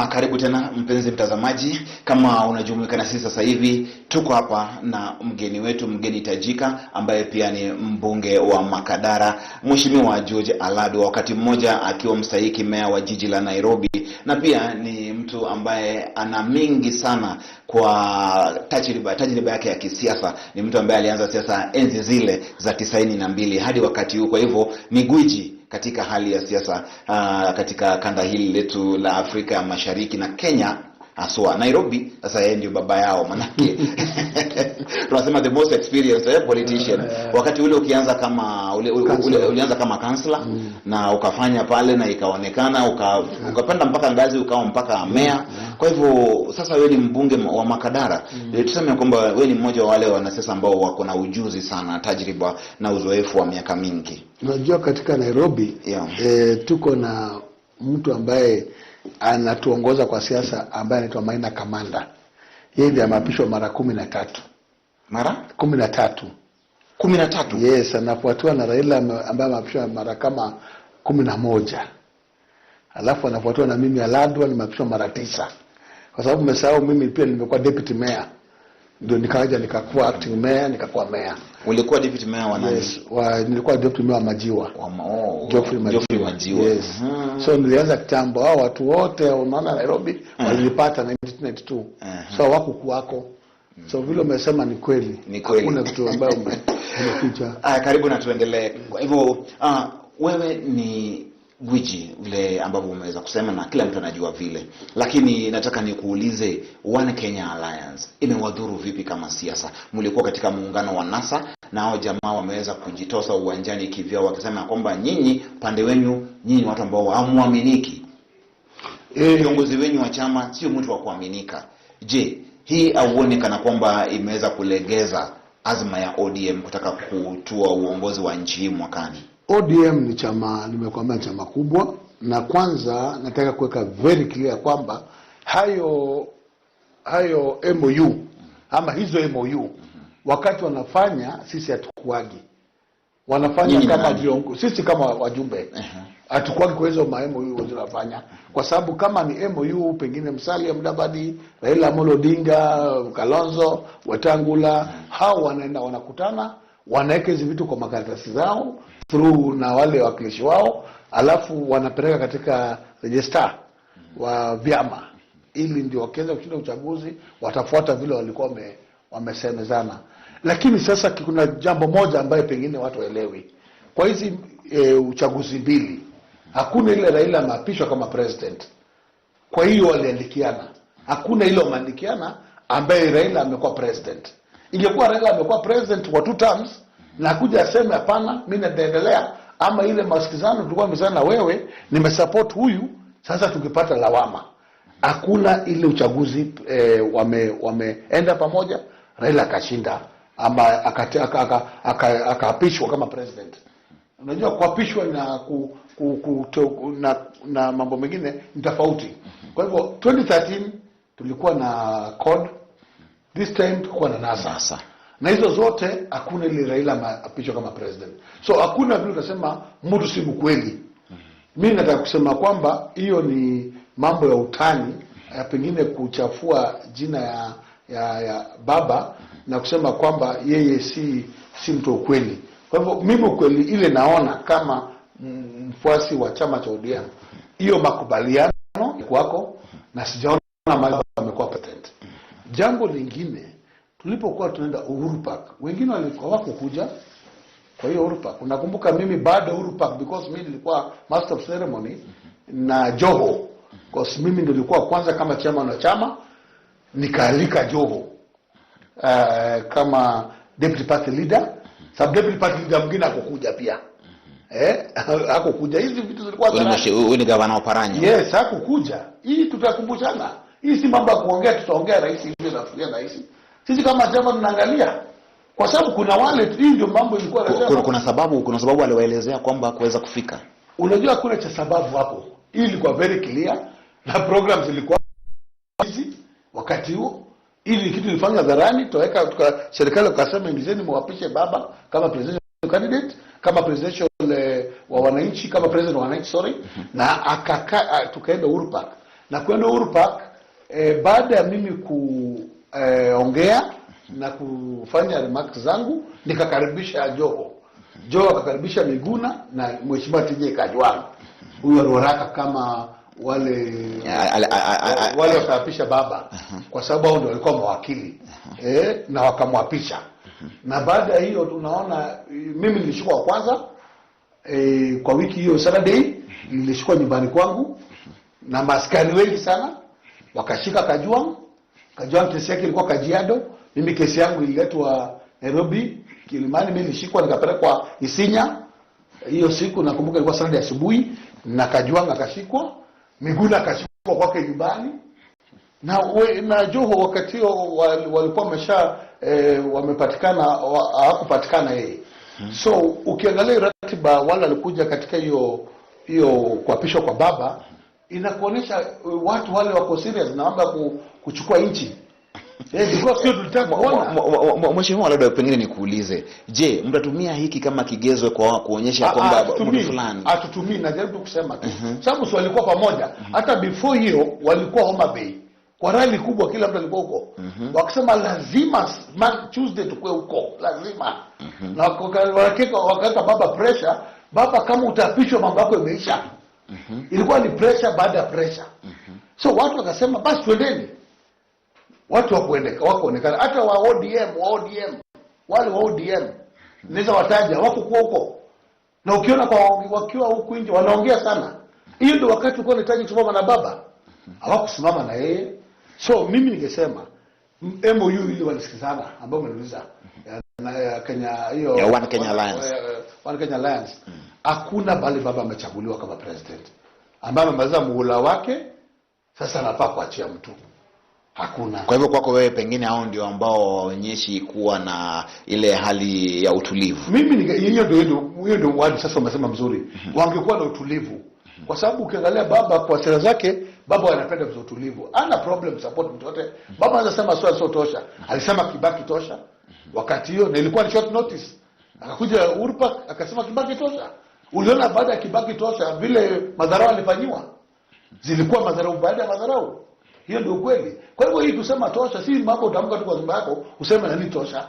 Speaker 1: Karibu tena mpenzi mtazamaji, kama unajumuika na sisi sasa hivi, tuko hapa na mgeni wetu, mgeni tajika ambaye pia ni mbunge wa Makadara, Mheshimiwa George Aladwa, wakati mmoja akiwa mstahiki meya wa jiji la Nairobi, na pia ni mtu ambaye ana mingi sana kwa tajriba yake ya kisiasa. Ni mtu ambaye alianza siasa enzi zile za 92 hadi wakati huu. Kwa hivyo ni gwiji katika hali ya siasa katika kanda hili letu la Afrika Mashariki na Kenya haswa. Nairobi sasa yeye ndio baba yao, manake tunasema the most experienced politician. Wakati ule ukianza kama ulianza kama kansela na ukafanya pale na ikaonekana ukapanda mpaka ngazi ukawa mpaka meya. Kwa hivyo sasa wewe ni mbunge wa Makadara. Tuseme kwamba wewe ni mmoja wa wale wanasiasa ambao wako na ujuzi sana, tajriba na uzoefu wa miaka mingi.
Speaker 2: Unajua katika Nairobi tuko na mtu ambaye anatuongoza kwa siasa ambaye anaitwa Maina Kamanda. Yeye ndiye amapishwa mara 13.
Speaker 1: Mara
Speaker 2: 13.
Speaker 1: 13?
Speaker 2: Yes, anafuatiwa na Raila ambaye amapishwa mara kama 11. Alafu anafuatiwa na mimi Aladwa, nimapishwa mara 9. Kwa sababu umesahau mimi pia nimekuwa deputy mayor. Ndio nikaja nikakuwa acting mayor, nikakuwa mayor.
Speaker 1: Ulikuwa deputy mayor wa nani?
Speaker 2: Yes, nilikuwa deputy mayor wa Majiwa. Geoffrey Majiwa. Yes. So nilianza kitambo. Hao watu wote unaona Nairobi walipata 1992. So wako kuwako. So vile umesema ni kweli. Hakuna kitu ambayo umeficha.
Speaker 1: Karibu na tuendelee. Kwa hivyo wewe ni gwiji vile ambavyo umeweza kusema na kila mtu anajua vile, lakini nataka nikuulize, One Kenya Alliance imewadhuru vipi kama siasa? Mlikuwa katika muungano wa NASA na hao jamaa wameweza kujitosa uwanjani kivyao wakisema kwamba nyinyi pande wenu, nyinyi watu ambao hamuaminiki. Viongozi wenu wa chama sio mtu wa kuaminika. Je, hii auone kana kwamba imeweza kulegeza azma ya ODM kutaka kutua uongozi wa nchi hii mwakani?
Speaker 2: ODM ni chama, nimekuambia chama kubwa, na kwanza nataka kuweka very clear kwamba hayo MOU ama hizo MOU wakati wanafanya sisi hatukuagi. Wanafanya kama viongozi, sisi kama wajumbe. Hatukuagi kwa hizo MOU wanafanya. Kwa sababu kama ni MOU pengine Musalia Mudavadi, Raila Amolo Odinga, Kalonzo, Wetangula, hao wanaenda wanakutana, wanaweka hizo vitu kwa makaratasi zao through na wale wakilishi wao, alafu wanapeleka katika register wa vyama, ili ndio wakiweza kushinda uchaguzi watafuata vile walikuwa wamesemezana. Lakini sasa kuna jambo moja ambaye pengine watu waelewi. Kwa hizi uchaguzi mbili hakuna ile Raila ameapishwa kama president. Kwa hiyo waliandikiana. Hakuna ile wameandikiana ambaye Raila amekuwa president. Ingekuwa Raila amekuwa president for 2 terms na kuja aseme hapana, mimi naendelea, ama ile masikizano tulikuwa tumesana wewe nimesupport huyu, sasa tukipata lawama. Hakuna ile uchaguzi wameenda pamoja, Raila akashinda ama akaapishwa kama president. Unajua kuapishwa na mambo mengine ni tofauti. Kwa hivyo 2013 tulikuwa na code, this time tulikuwa na NASA. Na hizo zote hakuna ile Raila maapishwa kama president. So hakuna vile utasema mtu si mkweli. Mimi nataka kusema kwamba hiyo ni mambo ya utani, pengine kuchafua jina ya baba na kusema kwamba yeye si mtu ukweli. Kwa hivyo mimi ukweli ile naona kama mfuasi wa chama cha ODM, hiyo makubaliano kwako na sijaona mali amekuwa patent. Jambo lingine, tulipokuwa tunaenda Uhuru Park, wengine walikuwa wako kuja kwa hiyo Uhuru Park. Unakumbuka mimi baada Uhuru Park, because mimi nilikuwa master of ceremony na Joho, because mimi ndio nilikuwa kwanza kama chairman wa chama, nikaalika Joho kama deputy party leader. Sababu deputy party leader mwingine hakukuja pia. Hakukuja. Hizi vitu zilikuwa
Speaker 1: wewe ni gavana wa Paranya.
Speaker 2: Yes, hakukuja. Hii tutakumbushana. Hii si mambo ya kuongea, tutaongea rais hivi na kuongea rais. Sisi kama chama tunaangalia. Kwa sababu kuna wale, hii ndio mambo ilikuwa nasema.
Speaker 1: Kuna sababu aliwaelezea kwamba kuweza kufika.
Speaker 2: Unajua kuna cha sababu hapo. Hii ilikuwa very clear na programs zilikuwa hizi wakati huo. Ili kitu ilifanya dharani, tuweka serikali ukasema ingizeni muwapishe baba kama presidential candidate, kama presidential wa wananchi, kama president wa wananchi, sorry. Na tukaenda Uhuru Park. Na kwenda Uhuru Park, baada ya mimi kuongea na kufanya remarks zangu, nikakaribisha Joho. Joho akakaribisha Miguna na mheshimiwa TJ Kajwang. Huyo aliwaraka kama wale wakaapisha baba, kwa sababu hao ndio walikuwa mawakili. Na wakamwapisha. Na baada ya hiyo tunaona mimi nilishukua kwanza kwa wiki hiyo Saturday nilishukua nyumbani kwangu na maskari wengi sana wakashika Kajwang. Kesi yake ilikuwa Kajiado, mimi kesi yangu ililetwa Nairobi, Kilimani. Mimi nilishikwa nikapelekwa Isinya. Hiyo siku nakumbuka ilikuwa Saturday asubuhi, na Kajwang akashikwa, Miguna akashikwa kwake nyumbani. Na Joho wakati walikuwa wamepatikana, hawakupatikana yeye. So ukiangalia ratiba wale walikuja katika hiyo kuapishwa kwa baba, inakuonesha watu wale wako serious na wanataka kuchukua nchi. Because sio tulitaka kuona.
Speaker 1: Mheshimiwa Aladwa, pengine nikuulize, je, mtatumia hiki kama kigezo kwa kuonyesha kwamba mtu fulani?
Speaker 2: Hatutumii, najaribu kusema tu. Sababu si walikuwa pamoja. Hata before hiyo walikuwa Homa Bay. Kwa rally kubwa kila mtu alikuwa huko. Wakisema lazima Tuesday tukue huko, lazima. Na wakaweka baba pressure, baba kama utapishwa mambo yako yameisha. Ilikuwa ni pressure baada ya pressure. So watu wakasema basi twendeni. Watu wakuonekana hata wa ODM wale wa ODM naweza wataja wako huko, na ukiona wakiwa huko nje wanaongea sana. Hiyo ndio wakati ulikuwa unahitaji kusimama na baba, hawakusimama na yeye. So mimi ningesema MOU ile walisikizana, ambao umeuliza na Kenya, hiyo
Speaker 1: One Kenya Alliance,
Speaker 2: One Kenya Alliance. Hakuna bali baba amechaguliwa kama president ambaye amemaliza muhula wake, sasa anafaa kuachia mtu. Hakuna.
Speaker 1: Kwa hivyo kwako wewe pengine hao ndio ambao waonyeshi kuwa na ile hali ya utulivu.
Speaker 2: Mimi hiyo ndio wadi sasa wamesema mzuri. Wangekuwa na utulivu. Kwa sababu ukiangalia baba kwa sera zake, baba anapenda utulivu. Hana problem support mtu wote. Baba anasema sio tosha. Alisema Kibaki tosha. Wakati hiyo na ilikuwa ni short notice. Akakuja Uhuru Park akasema Kibaki tosha. Uliona baada ya Kibaki tosha vile madharau alifanywa. Zilikuwa madharau baada ya madharau. Hiyo ndio kweli. Kwa hivyo hii kusema tosha si mambo utamka tu kwa nyumba yako useme nani tosha.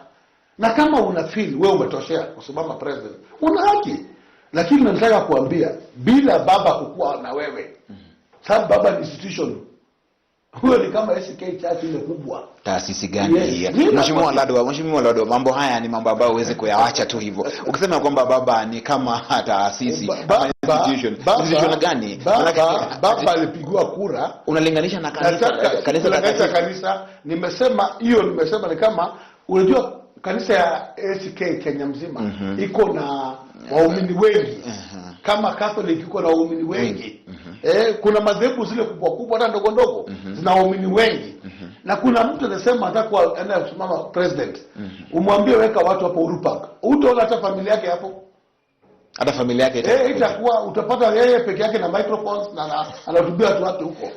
Speaker 2: Na kama una feel wewe umetoshea kusimama president, una haki. Lakini nataka kuambia bila baba kukua na wewe, sababu baba ni institution. Huyo ni kama SK Church ile kubwa.
Speaker 1: Taasisi gani hii? Mheshimiwa Aladwa, mambo haya ni mambo ambayo uweze kuyaacha tu hivyo. Ukisema kwamba baba ni kama taasisi, institution gani?
Speaker 2: Baba alipigwa kura.
Speaker 1: Unalinganisha na
Speaker 2: kanisa. Nimesema ni kama, unajua kanisa ya SK Kenya mzima iko na waumini wengi. Kama Catholic iko na waumini wengi. Kuna madhehebu zile kubwa hata ndogo ndogo zina waumini wengi. Na kuna mtu anasema atakuwa anasimama president. Umwambie weka watu hapo Uhuru Park. Utaona hata familia yake hapo.
Speaker 1: Hata familia yake
Speaker 2: itakuwa utapata yeye peke yake na microphones na anahutubia watu wake huko.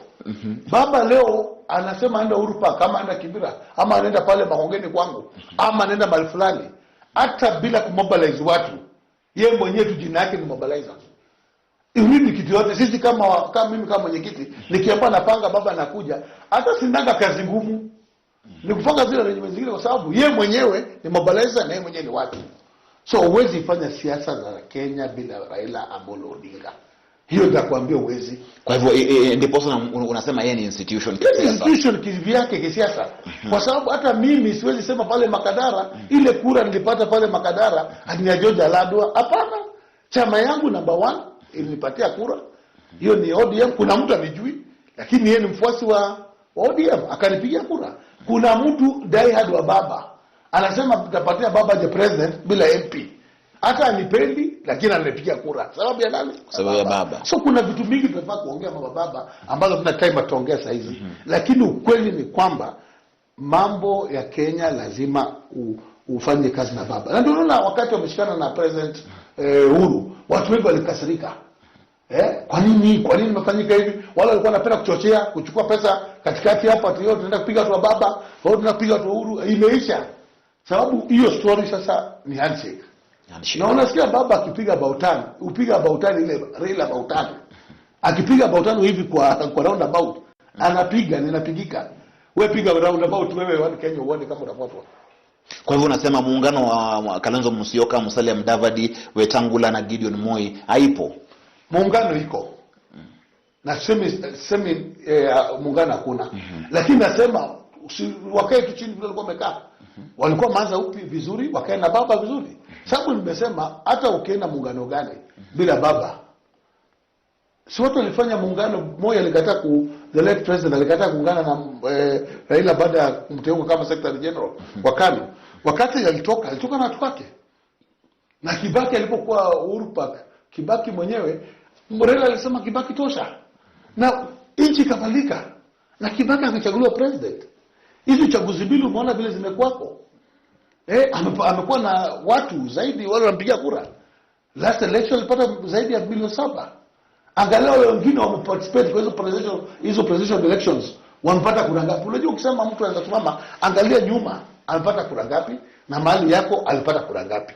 Speaker 2: Baba leo anasema aenda Uhuru Park, kama aenda Kibira, ama anaenda pale Mahongeni kwangu, ama anaenda mahali fulani, hata bila kumobilize watu. Yeye mwenyewe tu jina yake ni mobilizer. Ni kitu yote. Sisi kama mimi kama mwenyekiti nikiamba napanga baba anakuja, hata sindanga kazi ngumu. Ni kufanya zile arrangements zingine kwa sababu yeye mwenyewe ni mobilizer na yeye mwenyewe ni watu. So huwezi fanya siasa za Kenya bila Raila Amolo Odinga. Hiyo nitakwambia huwezi.
Speaker 1: Kwa hivyo ndipo unasema yeye ni institution
Speaker 2: kisiasa. Institution kivyake kisiasa. Kwa sababu hata mimi siwezi sema pale Makadara ile kura nilipata pale Makadara ni George Aladwa. Hapana. Chama yangu number 1 ilinipatia kura. Hiyo ni ODM. Kuna mtu anijui, lakini yeye ni mfuasi wa ODM akanipigia kura. Kuna mtu die hard wa baba anasema tutapatia baba je president bila MP. Hata anipendi lakini ananipigia kura. Sababu ya nani?
Speaker 1: Sababu ya baba.
Speaker 2: So kuna vitu mingi tunafaa kuongea baba ambazo tuna time tuongea saa hizi. Lakini ukweli ni kwamba mambo ya Kenya lazima ufanye kazi na baba. Na ndio unaona wakati wameshikana na president Uhuru, watu wengi walikasirika. Kwa nini imefanyika hivi? Wale walikuwa wanapenda kuchochea, kuchukua pesa katikati hapa ati yote tunaenda kupiga watu wa baba, au tunapiga watu wa Uhuru, imeisha. Sababu hiyo story sasa ni handshake. Na unasikia baba akipiga bautani, upiga bautani ile Raila bautani. Akipiga bautani hivi kwa roundabout, anapiga ninapigika. Wewe piga roundabout wewe wa Kenya uone kama unafuatwa.
Speaker 1: Kwa hivyo unasema muungano wa Kalonzo Musyoka, Musalia Mudavadi, Wetangula na Gideon Moi haipo.
Speaker 2: Muungano iko. Na semi muungano hakuna. Lakini nasema wakae tu chini vile walikuwa wamekaa. Walikuwa maanza upi vizuri, wakae na baba vizuri. Sababu nimesema hata ukienda muungano gani bila baba. Si watu walifanya muungano, Moi alikataa the late president alikataa kuungana na Raila baada ya kumteua kama secretary general wa KANU. Wakati alitoka na watu wake. Na Kibaki alipokuwa Uhuru Park, Kibaki mwenyewe Raila alisema Kibaki tosha. Na nchi ikabadilika. Na Kibaki akachaguliwa president. Hizi chaguzi mbili umeona vile zimekuwako. Amekuwa na watu zaidi wale wanampigia kura. Last election alipata zaidi ya milioni 7. Angalau wale wengine wameparticipate kwa hizo presidential elections wamepata kura ngapi? Unajua ukisema mtu anaweza kusimama, angalia nyuma alipata kura ngapi na mahali yako alipata kura ngapi.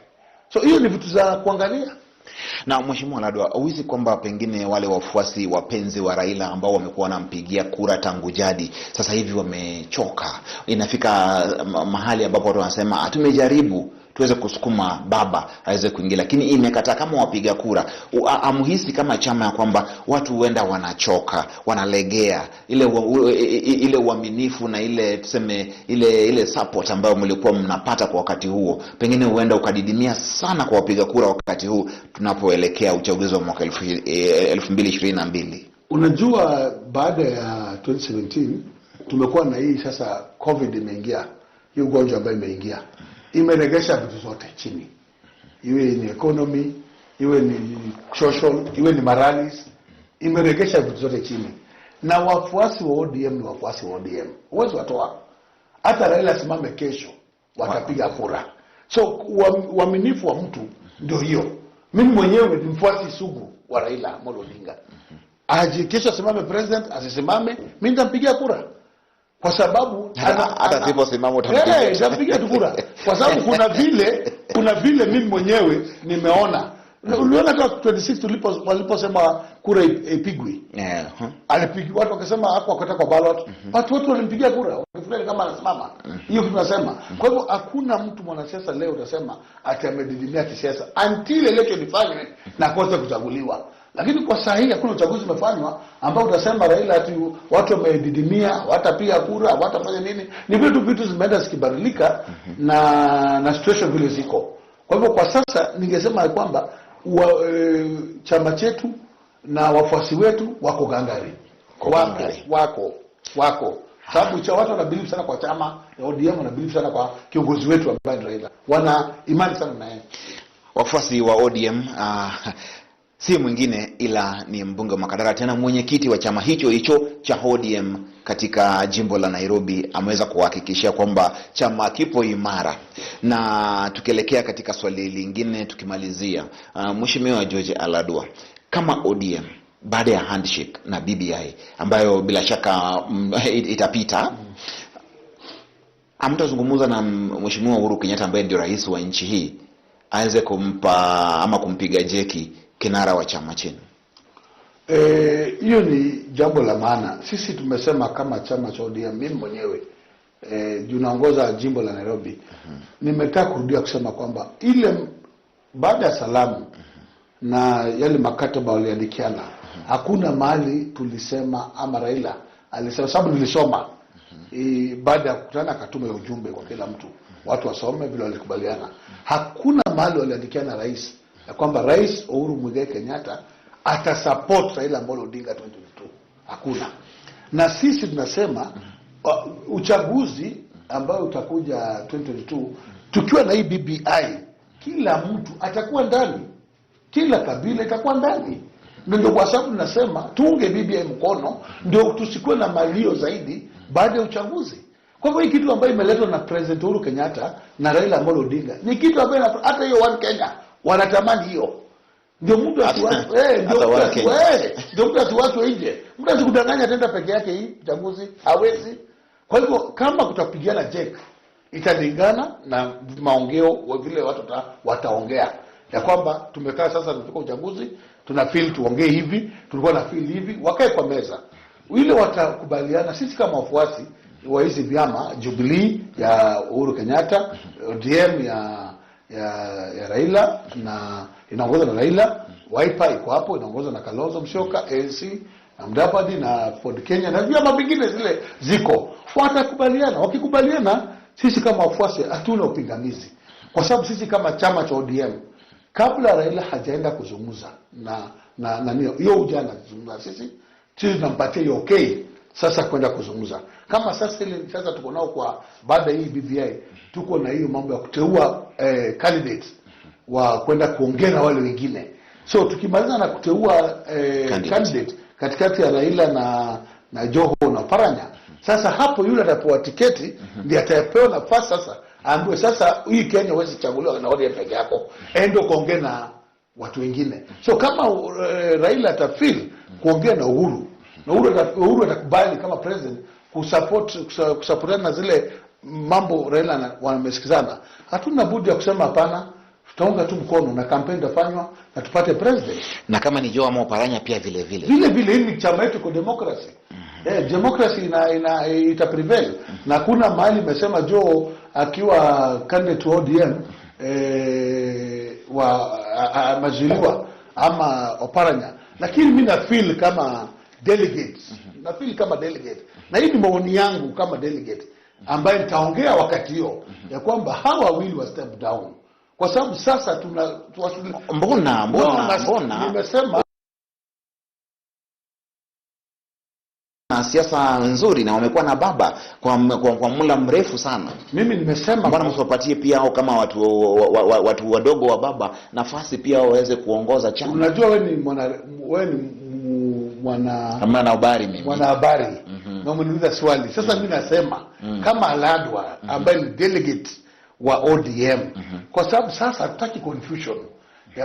Speaker 2: So hiyo ni vitu za kuangalia.
Speaker 1: Na Mheshimiwa Aladwa, huwezi kwamba pengine wale wafuasi wapenzi wa Raila ambao wamekuwa wanampigia kura tangu jadi sasa hivi wamechoka? Inafika mahali ambapo watu wanasema tumejaribu tuweze kusukuma baba aweze kuingia, lakini imekataa. Kama wapiga kura amhisi kama chama ya kwamba watu huenda wanachoka, wanalegea ile uaminifu na ile tuseme ile support ambayo mlikuwa mnapata kwa wakati huo, pengine huenda ukadidimia sana kwa wapiga kura wakati huu tunapoelekea uchaguzi wa mwaka 2022.
Speaker 2: Unajua baada ya 2017 tumekuwa na hii sasa COVID imeingia. Hiyo ugonjwa ambayo imeingia imeregesha vitu zote chini. Iwe ni economy, iwe ni social, iwe ni morals, imeregesha vitu zote chini. Na wafuasi wa ODM ni wafuasi wa ODM. Uwezo watoa. Hata Raila simame kesho watapiga kura. So uaminifu wa mtu ndio hiyo. Mimi mwenyewe ni mfuasi sugu wa Raila Amolo Odinga. Aje kesho asimame president, asisimame, mimi nitampigia kura. Kwa sababu
Speaker 1: hata sipo simamo utampigia
Speaker 2: kura. Kwa sababu kuna vile mimi mwenyewe nimeona Uliona kwa 26 waliposema kura ipigwe. Alipigwa, watu wakasema hapo wakata kwa ballot. Watu walimpigia kura. Wakifikiri kama anasimama. Hiyo kitu tunasema. Kwa hivyo hakuna mtu mwanasiasa leo utasema ati amedidimia kisiasa until election ifanywe na kosa kuchaguliwa. Lakini kwa sahihi hakuna uchaguzi umefanywa ambao utasema Raila ati watu wamedidimia, watapiga kura, watafanya nini. Ni vitu zimeenda zikibadilika na situation vile ziko. Kwa hivyo kwa sasa ningesema kwamba chama chetu na wafuasi wetu wako gangari. Wako. Sababu cha watu wanabelieve sana kwa chama ya ODM, wanabelieve sana kwa kiongozi wetu ambaye ni Raila. Wana imani sana na yeye.
Speaker 1: Wafuasi wa ODM si mwingine ila ni mbunge wa Makadara, tena mwenyekiti wa chama hicho cha ODM katika jimbo la Nairobi, ameweza kuhakikishia kwamba chama kipo imara. Na tukielekea katika swali lingine tukimalizia, Mheshimiwa George Aladwa, kama ODM baada ya handshake na BBI ambayo bila shaka itapita, amtazungumza na Mheshimiwa Uhuru Kenyatta ambaye ndio rais wa nchi hii aweze kumpa ama kumpiga jeki kinara wa chama chenu?
Speaker 2: Hiyo ni jambo la maana. Sisi tumesema kama chama cha ODM, mimi mwenyewe tunaongoza jimbo la Nairobi. Nimetaka kurudia kusema kwamba ile baada ya salamu na yale makataba waliandikiana, hakuna mahali tulisema ama Raila alisema, sababu nilisoma baada ya kukutana akatuma ujumbe kwa kila mtu, watu wasome vile walikubaliana. Hakuna mahali waliandikiana rais ya kwamba Rais Uhuru Muigai Kenyatta atasupport Raila Amolo Odinga 2022. Hakuna. Na sisi tunasema uchaguzi ambao utakuja 2022 tukiwa na hii BBI, kila mtu atakuwa ndani, kila kabila itakuwa ndani. Ndio kwa sababu tunasema tuunge BBI mkono, ndio tusikuwe na malio zaidi baada ya uchaguzi. Kwa hivyo hii kitu ambayo imeletwa na President Uhuru Kenyatta na Raila Amolo Odinga ni kitu ambayo hata hiyo One Kenya wanatamani hiyo. Ndio mtu asiwatu ndio mtu asiwatu nje. Mtu asikudanganya tenda peke yake hii uchaguzi hawezi. Kwa hivyo kama kutapigiana jek, italingana na maongeo wa vile watu wataongea. Ya kwamba tumekaa sasa tunafika uchaguzi, tuna feel tuongee hivi, tulikuwa na feel hivi, wakae kwa meza. Ile watakubaliana, sisi kama wafuasi wa hizi vyama, Jubilee ya Uhuru Kenyatta, ODM ya Raila na inaongozwa na Raila, Wiper iko hapo inaongozwa na Kalonzo Musyoka, ANC na Mudavadi na Ford Kenya na vyama vingine zile ziko, watakubaliana. Wakikubaliana, sisi kama wafuasi hatuna upingamizi, kwa sababu sisi kama chama cha ODM, kabla Raila hajaenda kuzungumza na hiyo ujana kuzungumza, sisi tunampatia hiyo okay sasa kwenda kuzungumza. Kama sasa ile sasa tuko nao kwa baada hii BBI, tuko na hiyo mambo ya kuteua candidates wa kwenda kuongea na wale wengine. So tukimaliza na kuteua candidate katikati ya Raila na Joho na Paranya, sasa hapo yule atapewa tiketi ndiye atapewa nafasi sasa ambaye sasa hii Kenya huwezi chaguliwa na ODM peke yako, endo kuongea na watu wengine. So kama Raila atafeel kuongea na Uhuru, na Uhuru atakubali kama president kusupport na zile mambo Raila wamesikizana, hatuna budi ya kusema hapana, tutaunga tu mkono na campaign itafanywa na tupate president.
Speaker 1: Na kama ni Joho ama Paranya pia vile vile
Speaker 2: hii ni chama yetu kwa democracy. Democracy ita prevail. Na kuna mahali imesema Joho akiwa candidate wa ODM mazuiliwa ama Oparanya, lakini mimi na feel kama delegate. Na hii ni maoni yangu kama delegate ambaye nitaongea wakati hiyo ya kwamba hawa wawili wa step down, kwa sababu sasa
Speaker 1: mbona
Speaker 2: nimesema
Speaker 1: na siasa nzuri na wamekuwa na baba kwa muda mrefu sana.
Speaker 2: Mimi nimesema
Speaker 1: bwana msiwapatie pia au kama watu wadogo wa baba nafasi pia waweze kuongoza chama.
Speaker 2: Unajua wewe ni mwanahabari
Speaker 1: mimi.
Speaker 2: Mwanahabari. Na umeniuliza swali. Sasa mimi nasema kama Aladwa ambaye ni delegate wa ODM, kwa sababu sasa hatutaki confusion.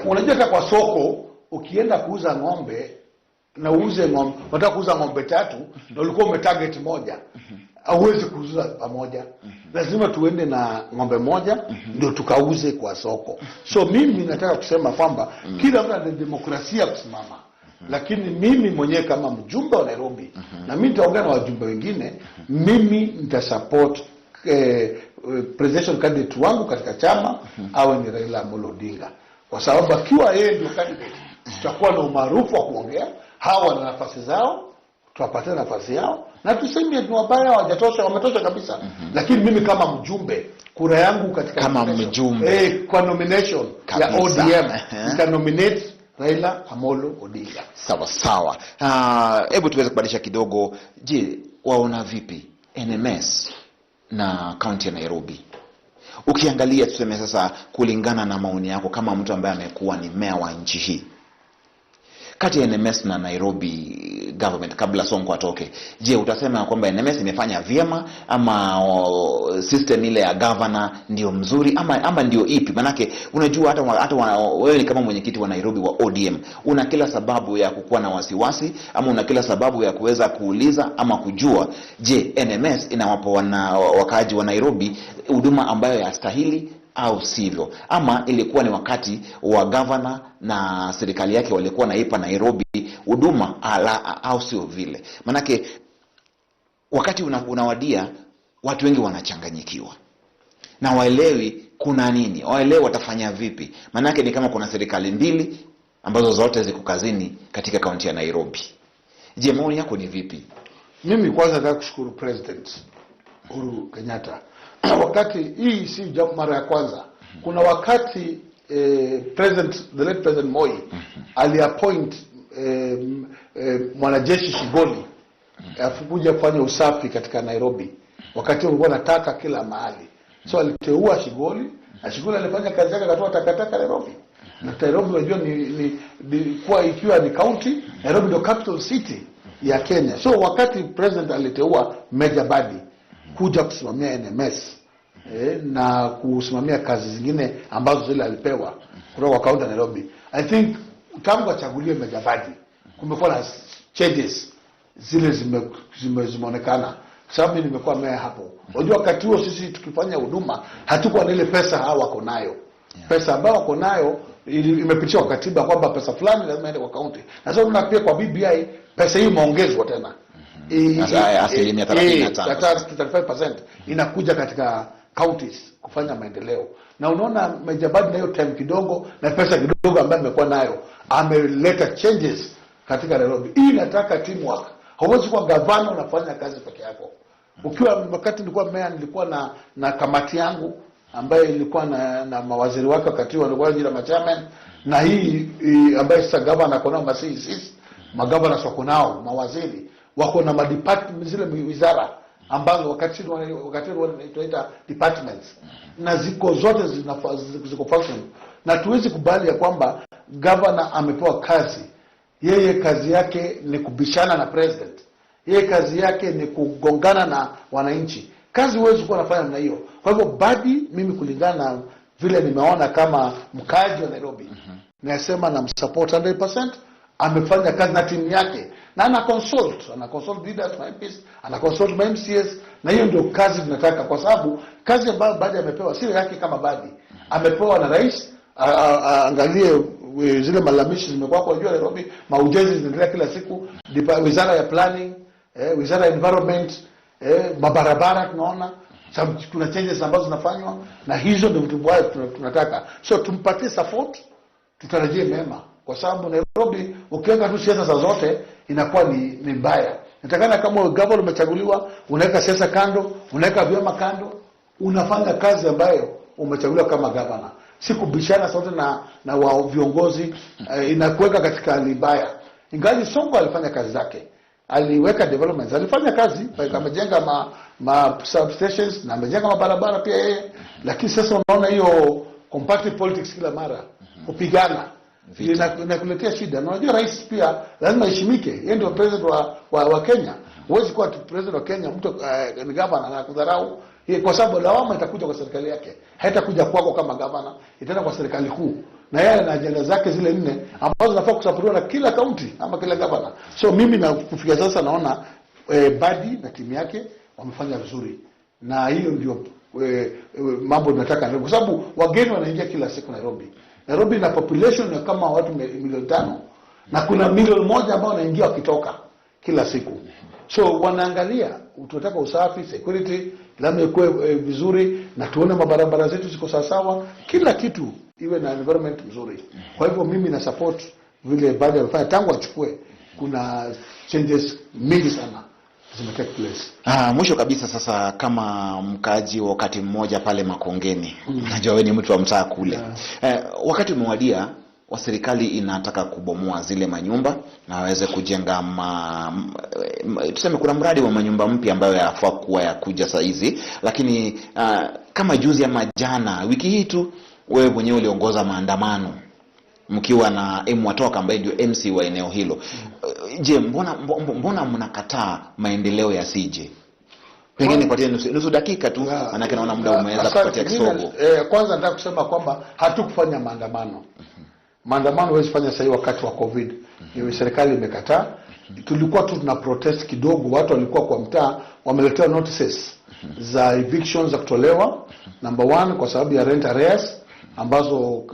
Speaker 2: Unajua hata kwa soko ukienda kuuza ng'ombe na uuze ng'ombe, unataka kuuza ng'ombe 3 na ulikuwa umetarget moja. hauwezi kuuza pamoja. Lazima tuende na ng'ombe moja ndio tukauze kwa soko. So mimi nataka kusema kwamba kila mtu ana demokrasia kusimama. Lakini mimi mwenyewe kama mjumbe wa Nairobi na mimi nitaongea na wajumbe wengine, mimi nitasupport presidential candidate wangu katika chama awe ni Raila Amolo Odinga. Kwa sababu akiwa yeye ndio candidate, tutakuwa na umaarufu wa kuongea, hawa na nafasi zao, tuwapatie nafasi yao, na tuseme ni wabaya hawajatosha, wametosha kabisa. Lakini mimi kama mjumbe, kura yangu katika
Speaker 1: kama mjumbe
Speaker 2: kwa nomination kabisa ya ODM nitanominate Raila Amolo Odinga.
Speaker 1: Sawa sawa. Hebu tuweze kubadilisha kidogo. Je, waona vipi NMS na county ya Nairobi? Ukiangalia tuseme sasa, kulingana na maoni yako kama mtu ambaye amekuwa ni mayor wa nchi hii, kati ya NMS na Nairobi government kabla Sonko atoke, je, utasema kwamba NMS imefanya vyema ama system ile ya governor ndio mzuri ama ndio ipi? Manake unajua hata wewe ni kama mwenyekiti wa Nairobi wa ODM, una kila sababu ya kukuwa na wasiwasi ama una kila sababu ya kuweza kuuliza ama kujua, je, NMS inawapa wakaaji wa Nairobi huduma ambayo yastahili au sivyo, ama ilikuwa ni wakati wa governor na serikali yake walikuwa naipa Nairobi huduma au sio vile? Manake wakati unawadia watu wengi wanachanganyikiwa na waelewi kuna nini, waelewi watafanya vipi. Manake ni kama kuna serikali mbili ambazo zote ziko kazini katika kaunti ya Nairobi. Je, maoni yako ni vipi?
Speaker 2: Mimi kwanza nataka kushukuru President Uhuru Kenyatta. Wakati hii si jambo mara ya kwanza. Kuna wakati the late President Moi aliappoint mwanajeshi Shigoli kuja kufanya usafi katika Nairobi. Wakati walikuwa nataka kila mahali. So aliteua Shigoli, na Shigoli alifanya kazi yake, akatoa takataka Nairobi. Na Nairobi unajua kwa ikiwa ni county, Nairobi ndio capital city ya Kenya. So wakati president aliteua Major Badi kuja kusimamia NMS na kusimamia kazi zingine ambazo zile alipewa kutoka kaunti ya Nairobi, I think tangu achaguliwe Major Badi kumekuwa na changes zile zimeonekana. Sababu mimi nimekuwa mea hapo. Unajua wakati huo sisi tukifanya huduma hatukuwa na ile pesa hawa wako nayo. Pesa ambayo wako nayo imepitishwa kwa katiba kwamba pesa fulani lazima iende kwa kaunti. Na sasa tunapia kwa BBI pesa hiyo imeongezwa tena.
Speaker 1: Asilimia
Speaker 2: 35% inakuja katika counties kufanya maendeleo. Na unaona Major Badi na hiyo time kidogo na pesa kidogo ambayo amekuwa nayo ameleta changes katika Nairobi. Hii inataka teamwork. Hauwezi kuwa gavana unafanya kazi peke yako. Ukiwa wakati nilikuwa mayor nilikuwa na kamati yangu ambayo ilikuwa na mawaziri wake wakati walikuwa jina machairman, na hii ambayo sasa gavana ako nao masisi magavana wako nao mawaziri wako na madepartment zile wizara ambazo wakati tunaita departments, na ziko zote ziko function. Na tuwezi kubali ya kwamba gavana amepewa kazi, yeye kazi yake ni kubishana na president, yeye kazi yake ni kugongana na wananchi. Kazi huwezi kuwa nafanya na hiyo. Kwa hivyo Badi, mimi kulingana na vile nimeona kama mkaji wa Nairobi, nasema na msupport 100%. Amefanya kazi na timu yake na ana consult leaders, MPs, ana consult MCS, na hiyo ndio kazi tunataka, kwa sababu kazi ambayo Badi amepewa sio yake kama Badi. Amepewa na rais, angalie zile malamishi zimekuwa kwa jua Nairobi, maujenzi zinaendelea kila siku, wizara ya planning, wizara ya environment, mabarabara tunaona sababu kuna changes ambazo zinafanywa, na hizo ndio vitu bora tunataka. So tumpatie support, tutarajie mema, kwa sababu Nairobi ukiweka tu siasa zote inakuwa ni mbaya. Natakana kama gavana umechaguliwa, unaweka siasa kando, unaweka vyama kando, unafanya kazi ambayo umechaguliwa kama gavana. Si kubishana sote na wa viongozi, inakuweka katika hali mbaya. Ingawa Sonko alifanya kazi zake, aliweka developments, alifanya kazi, amejenga substations na amejenga mabarabara pia yeye. Lakini sasa unaona hiyo comparative politics kila mara kupigana inakuletea shida. Na unajua rais pia lazima heshimike, yeye ndio president wa Kenya. Huwezi kuwa president wa Kenya mtu ni governor na kudharau, kwa sababu lawama itakuja kwa serikali yake, haitakuja kwako kama governor, itaenda kwa serikali kuu, na yeye ana ajenda zake zile 4 ambazo zinafaa kusapuriwa na kila county ama kila governor. So mimi na kufikia sasa naona Badi na timu yake wamefanya vizuri, na hiyo ndio mambo tunataka, kwa sababu wageni wanaingia kila siku Nairobi. Nairobi ina population ya kama watu milioni 5 na kuna milioni 1 ambao wanaingia wakitoka kila siku. So wanaangalia, tunataka usafi, security lazima ikuwe vizuri, na tuone mabarabara zetu ziko sawa, kila kitu iwe na environment mzuri. Kwa hivyo mimi na support vile baada ya kufanya tangu achukue, kuna changes mingi sana zimetake place.
Speaker 1: Mwisho kabisa sasa, kama mkaji wakati mmoja pale Makongeni, najua wewe ni mtu wa mtaa kule. Wakati umewadia wa serikali inataka kubomoa zile manyumba na waweze kujenga tuseme kuna mradi wa manyumba mpya ambayo yafaa kuwa yakuja saa hizi, lakini kama juzi ama jana wiki hii tu wewe mwenyewe uliongoza maandamano mkiwa na Watoka ambaye ndio MC wa eneo hilo. Je, mbona mnakataa maendeleo yasije? Pengine patie nusu dakika tu, maana naona muda umeweza kupatia kisogo.
Speaker 2: Kwanza nataka kusema kwamba hatukufanya maandamano. Maandamano huwezi fanya sasa wakati wa COVID. Hiyo serikali imekataa. Tulikuwa tu tuna protest kidogo, watu walikuwa kwa mtaa wameletewa notices za evictions za kutolewa. Number 1 kwa sababu ya rent arrears ambazo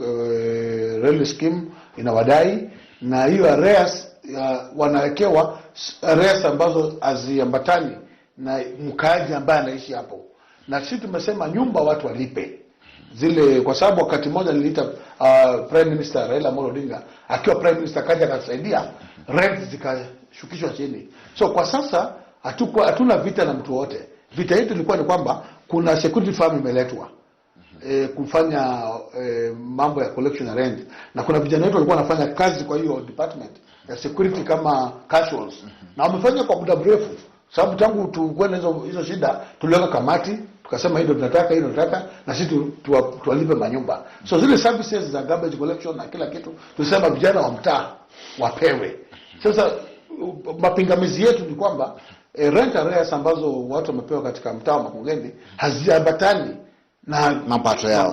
Speaker 2: rail scheme inawadai, na hiyo arrears wanawekewa arrears ambazo haziambatani na mkaaji ambaye anaishi hapo. Na sisi tumesema nyumba watu walipe zile, kwa sababu wakati mmoja niliita Prime Minister Raila Amolo Odinga akiwa Prime Minister, kaja akasaidia rent zikashukishwa chini. So kwa sasa hatuna vita na mtu wote. Vita yetu ilikuwa ni kwamba kuna security firm imeletwa kufanya mambo ya collection and rent, na kuna vijana wetu walikuwa wanafanya kazi kwa hiyo department ya security kama casuals, na wamefanya kwa muda mrefu, sababu tangu tukwenda hizo shida tuliweka kamati tukasema hilo tunataka, hilo tunataka, na sisi tuwalipe manyumba. So zile services za garbage collection na kila kitu tulisema vijana wa mtaa wapewe. Sasa mapingamizi yetu ni kwamba rent arrears ambazo watu wamepewa katika mtaa wa Makongeni haziambatani na
Speaker 1: mapato yao.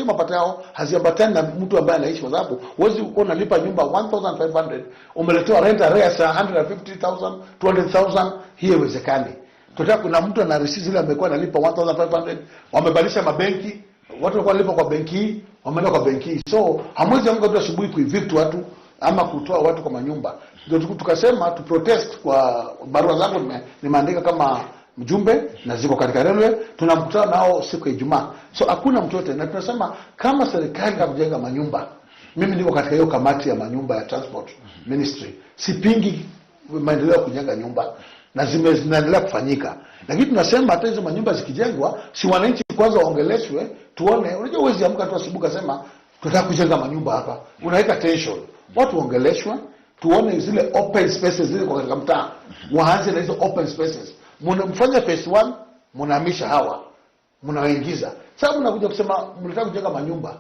Speaker 2: Mapato yao haziambatani na mtu ambaye anaishi, kwa sababu huwezi uko unalipa nyumba 1500 umeletewa rent arrears 150,000 200,000, hiyo haiwezekani. Tunataka kuna mtu ana receipt zile amekuwa analipa 1500, wamebadilisha mabenki, watu walikuwa wanalipa kwa benki hii, wameenda kwa benki hii. So hamwezi amka tu asubuhi kuevict watu ama kutoa watu kwa manyumba. Ndio tukasema tu protest. Kwa barua zangu nimeandika kama mjumbe na ziko katika railway, tunamkutana nao siku ya Ijumaa. So hakuna mtu yote, na tunasema kama serikali ya kujenga manyumba, mimi niko katika hiyo kamati ya manyumba ya transport ministry, sipingi maendeleo ya kujenga nyumba na zinaendelea kufanyika, lakini tunasema hata hizo manyumba zikijengwa, si wananchi kwanza waongeleshwe, tuone. Unajua uwezi amka tu asubuhi kasema tunataka kujenga manyumba hapa, unaweka tension. Watu waongeleshwe, tuone zile open spaces zile kwa katika mtaa, waanze na hizo open spaces. Mnamfanya phase 1, mnahamisha hawa, mnawaingiza. Sababu mnakuja kusema mnataka kujenga manyumba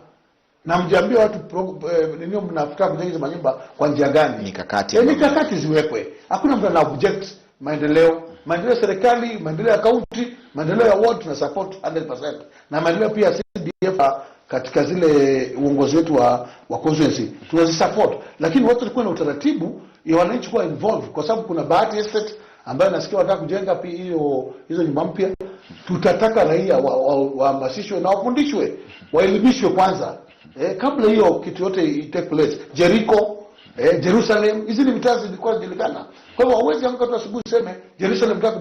Speaker 2: na mjiambia watu nini mnataka kujenga hizo manyumba kwa njia gani? Mikakati ziwekwe. Hakuna mtu ana object maendeleo serikali, maendeleo ya county, maendeleo ya ward na support 100%, na maendeleo pia CDF katika zile uongozi wetu wa constituency tunazisupport, lakini watu walikuwa na utaratibu ya wananchi kuwa involved, kwa sababu kuna Bahati Estate ambayo nasikia wanataka kujenga pia hizo nyumba mpya. Tutataka raia wahamasishwe na wafundishwe, waelimishwe kwanza kabla hiyo kitu yote take place. Jericho, Jerusalem, hizi ni mitaa zilikuwa zinajulikana. Kwa hivyo hauwezi amka tu asubuhi useme Jerusalem nataka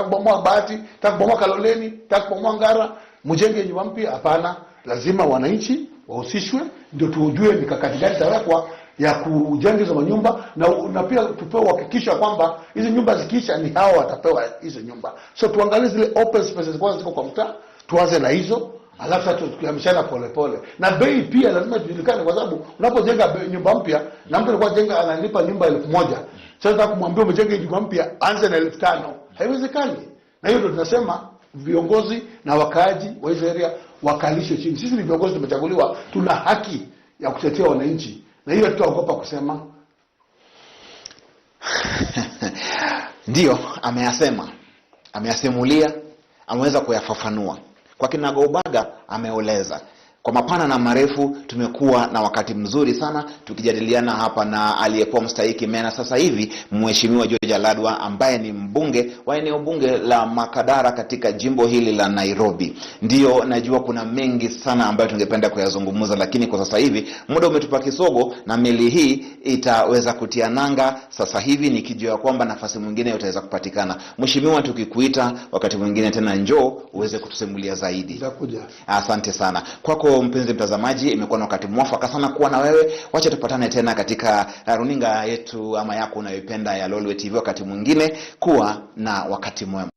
Speaker 2: kubomoa Bahati, nataka kubomoa Kaloleni, nataka kubomoa Ngara, mjenge nyumba mpya. Hapana, lazima wananchi wahusishwe ndio tujue mikakati gani itawekwa ya kujenga hizo manyumba, na pia tupewe uhakikisho kwamba hizo nyumba zikiisha ni hao watapewa hizo nyumba. So tuangalie zile open spaces kwanza ziko kwa mtaa, tuanze na hizo, alafu tukihamishana pole. Na bei pia lazima tujulikane, kwa sababu unapojenga nyumba mpya na mtu alikuwa jenga analipa nyumba 1000, sasa kumwambia umejenge nyumba mpya anze na 5000, haiwezekani. Na hiyo ndio tunasema viongozi na wakaaji wa hizo area wakalishwe chini. Sisi ni viongozi tumechaguliwa, tuna haki ya kutetea wananchi, na hiyo tutaogopa kusema.
Speaker 1: Ndio ameyasimulia, ameweza kuyafafanua kwa kinagaubaga, ameoleza Kwa mapana na marefu tumekuwa na wakati mzuri sana tukijadiliana hapa na aliyekuwa mstahiki mena sasa hivi Mheshimiwa George Aladwa, ambaye ni mbunge wa eneo bunge la Makadara katika jimbo hili la Nairobi. Ndio najua kuna mengi sana ambayo tungependa kuyazungumza, lakini kwa sasa hivi muda umetupa kisogo na meli hii itaweza kutia nanga sasa hivi, nikijua kwamba nafasi mwingine utaweza kupatikana. Mheshimiwa, tukikuita wakati mwingine tena njoo uweze kutusimulia zaidi.
Speaker 2: Nitakuja.
Speaker 1: Asante sana. Kwako mpenzi mtazamaji, imekuwa na wakati mwafaka sana kuwa na wewe. Wacha tupatane tena katika runinga yetu ama yako unayoipenda ya Lolwe TV wakati mwingine. Kuwa na wakati mwema.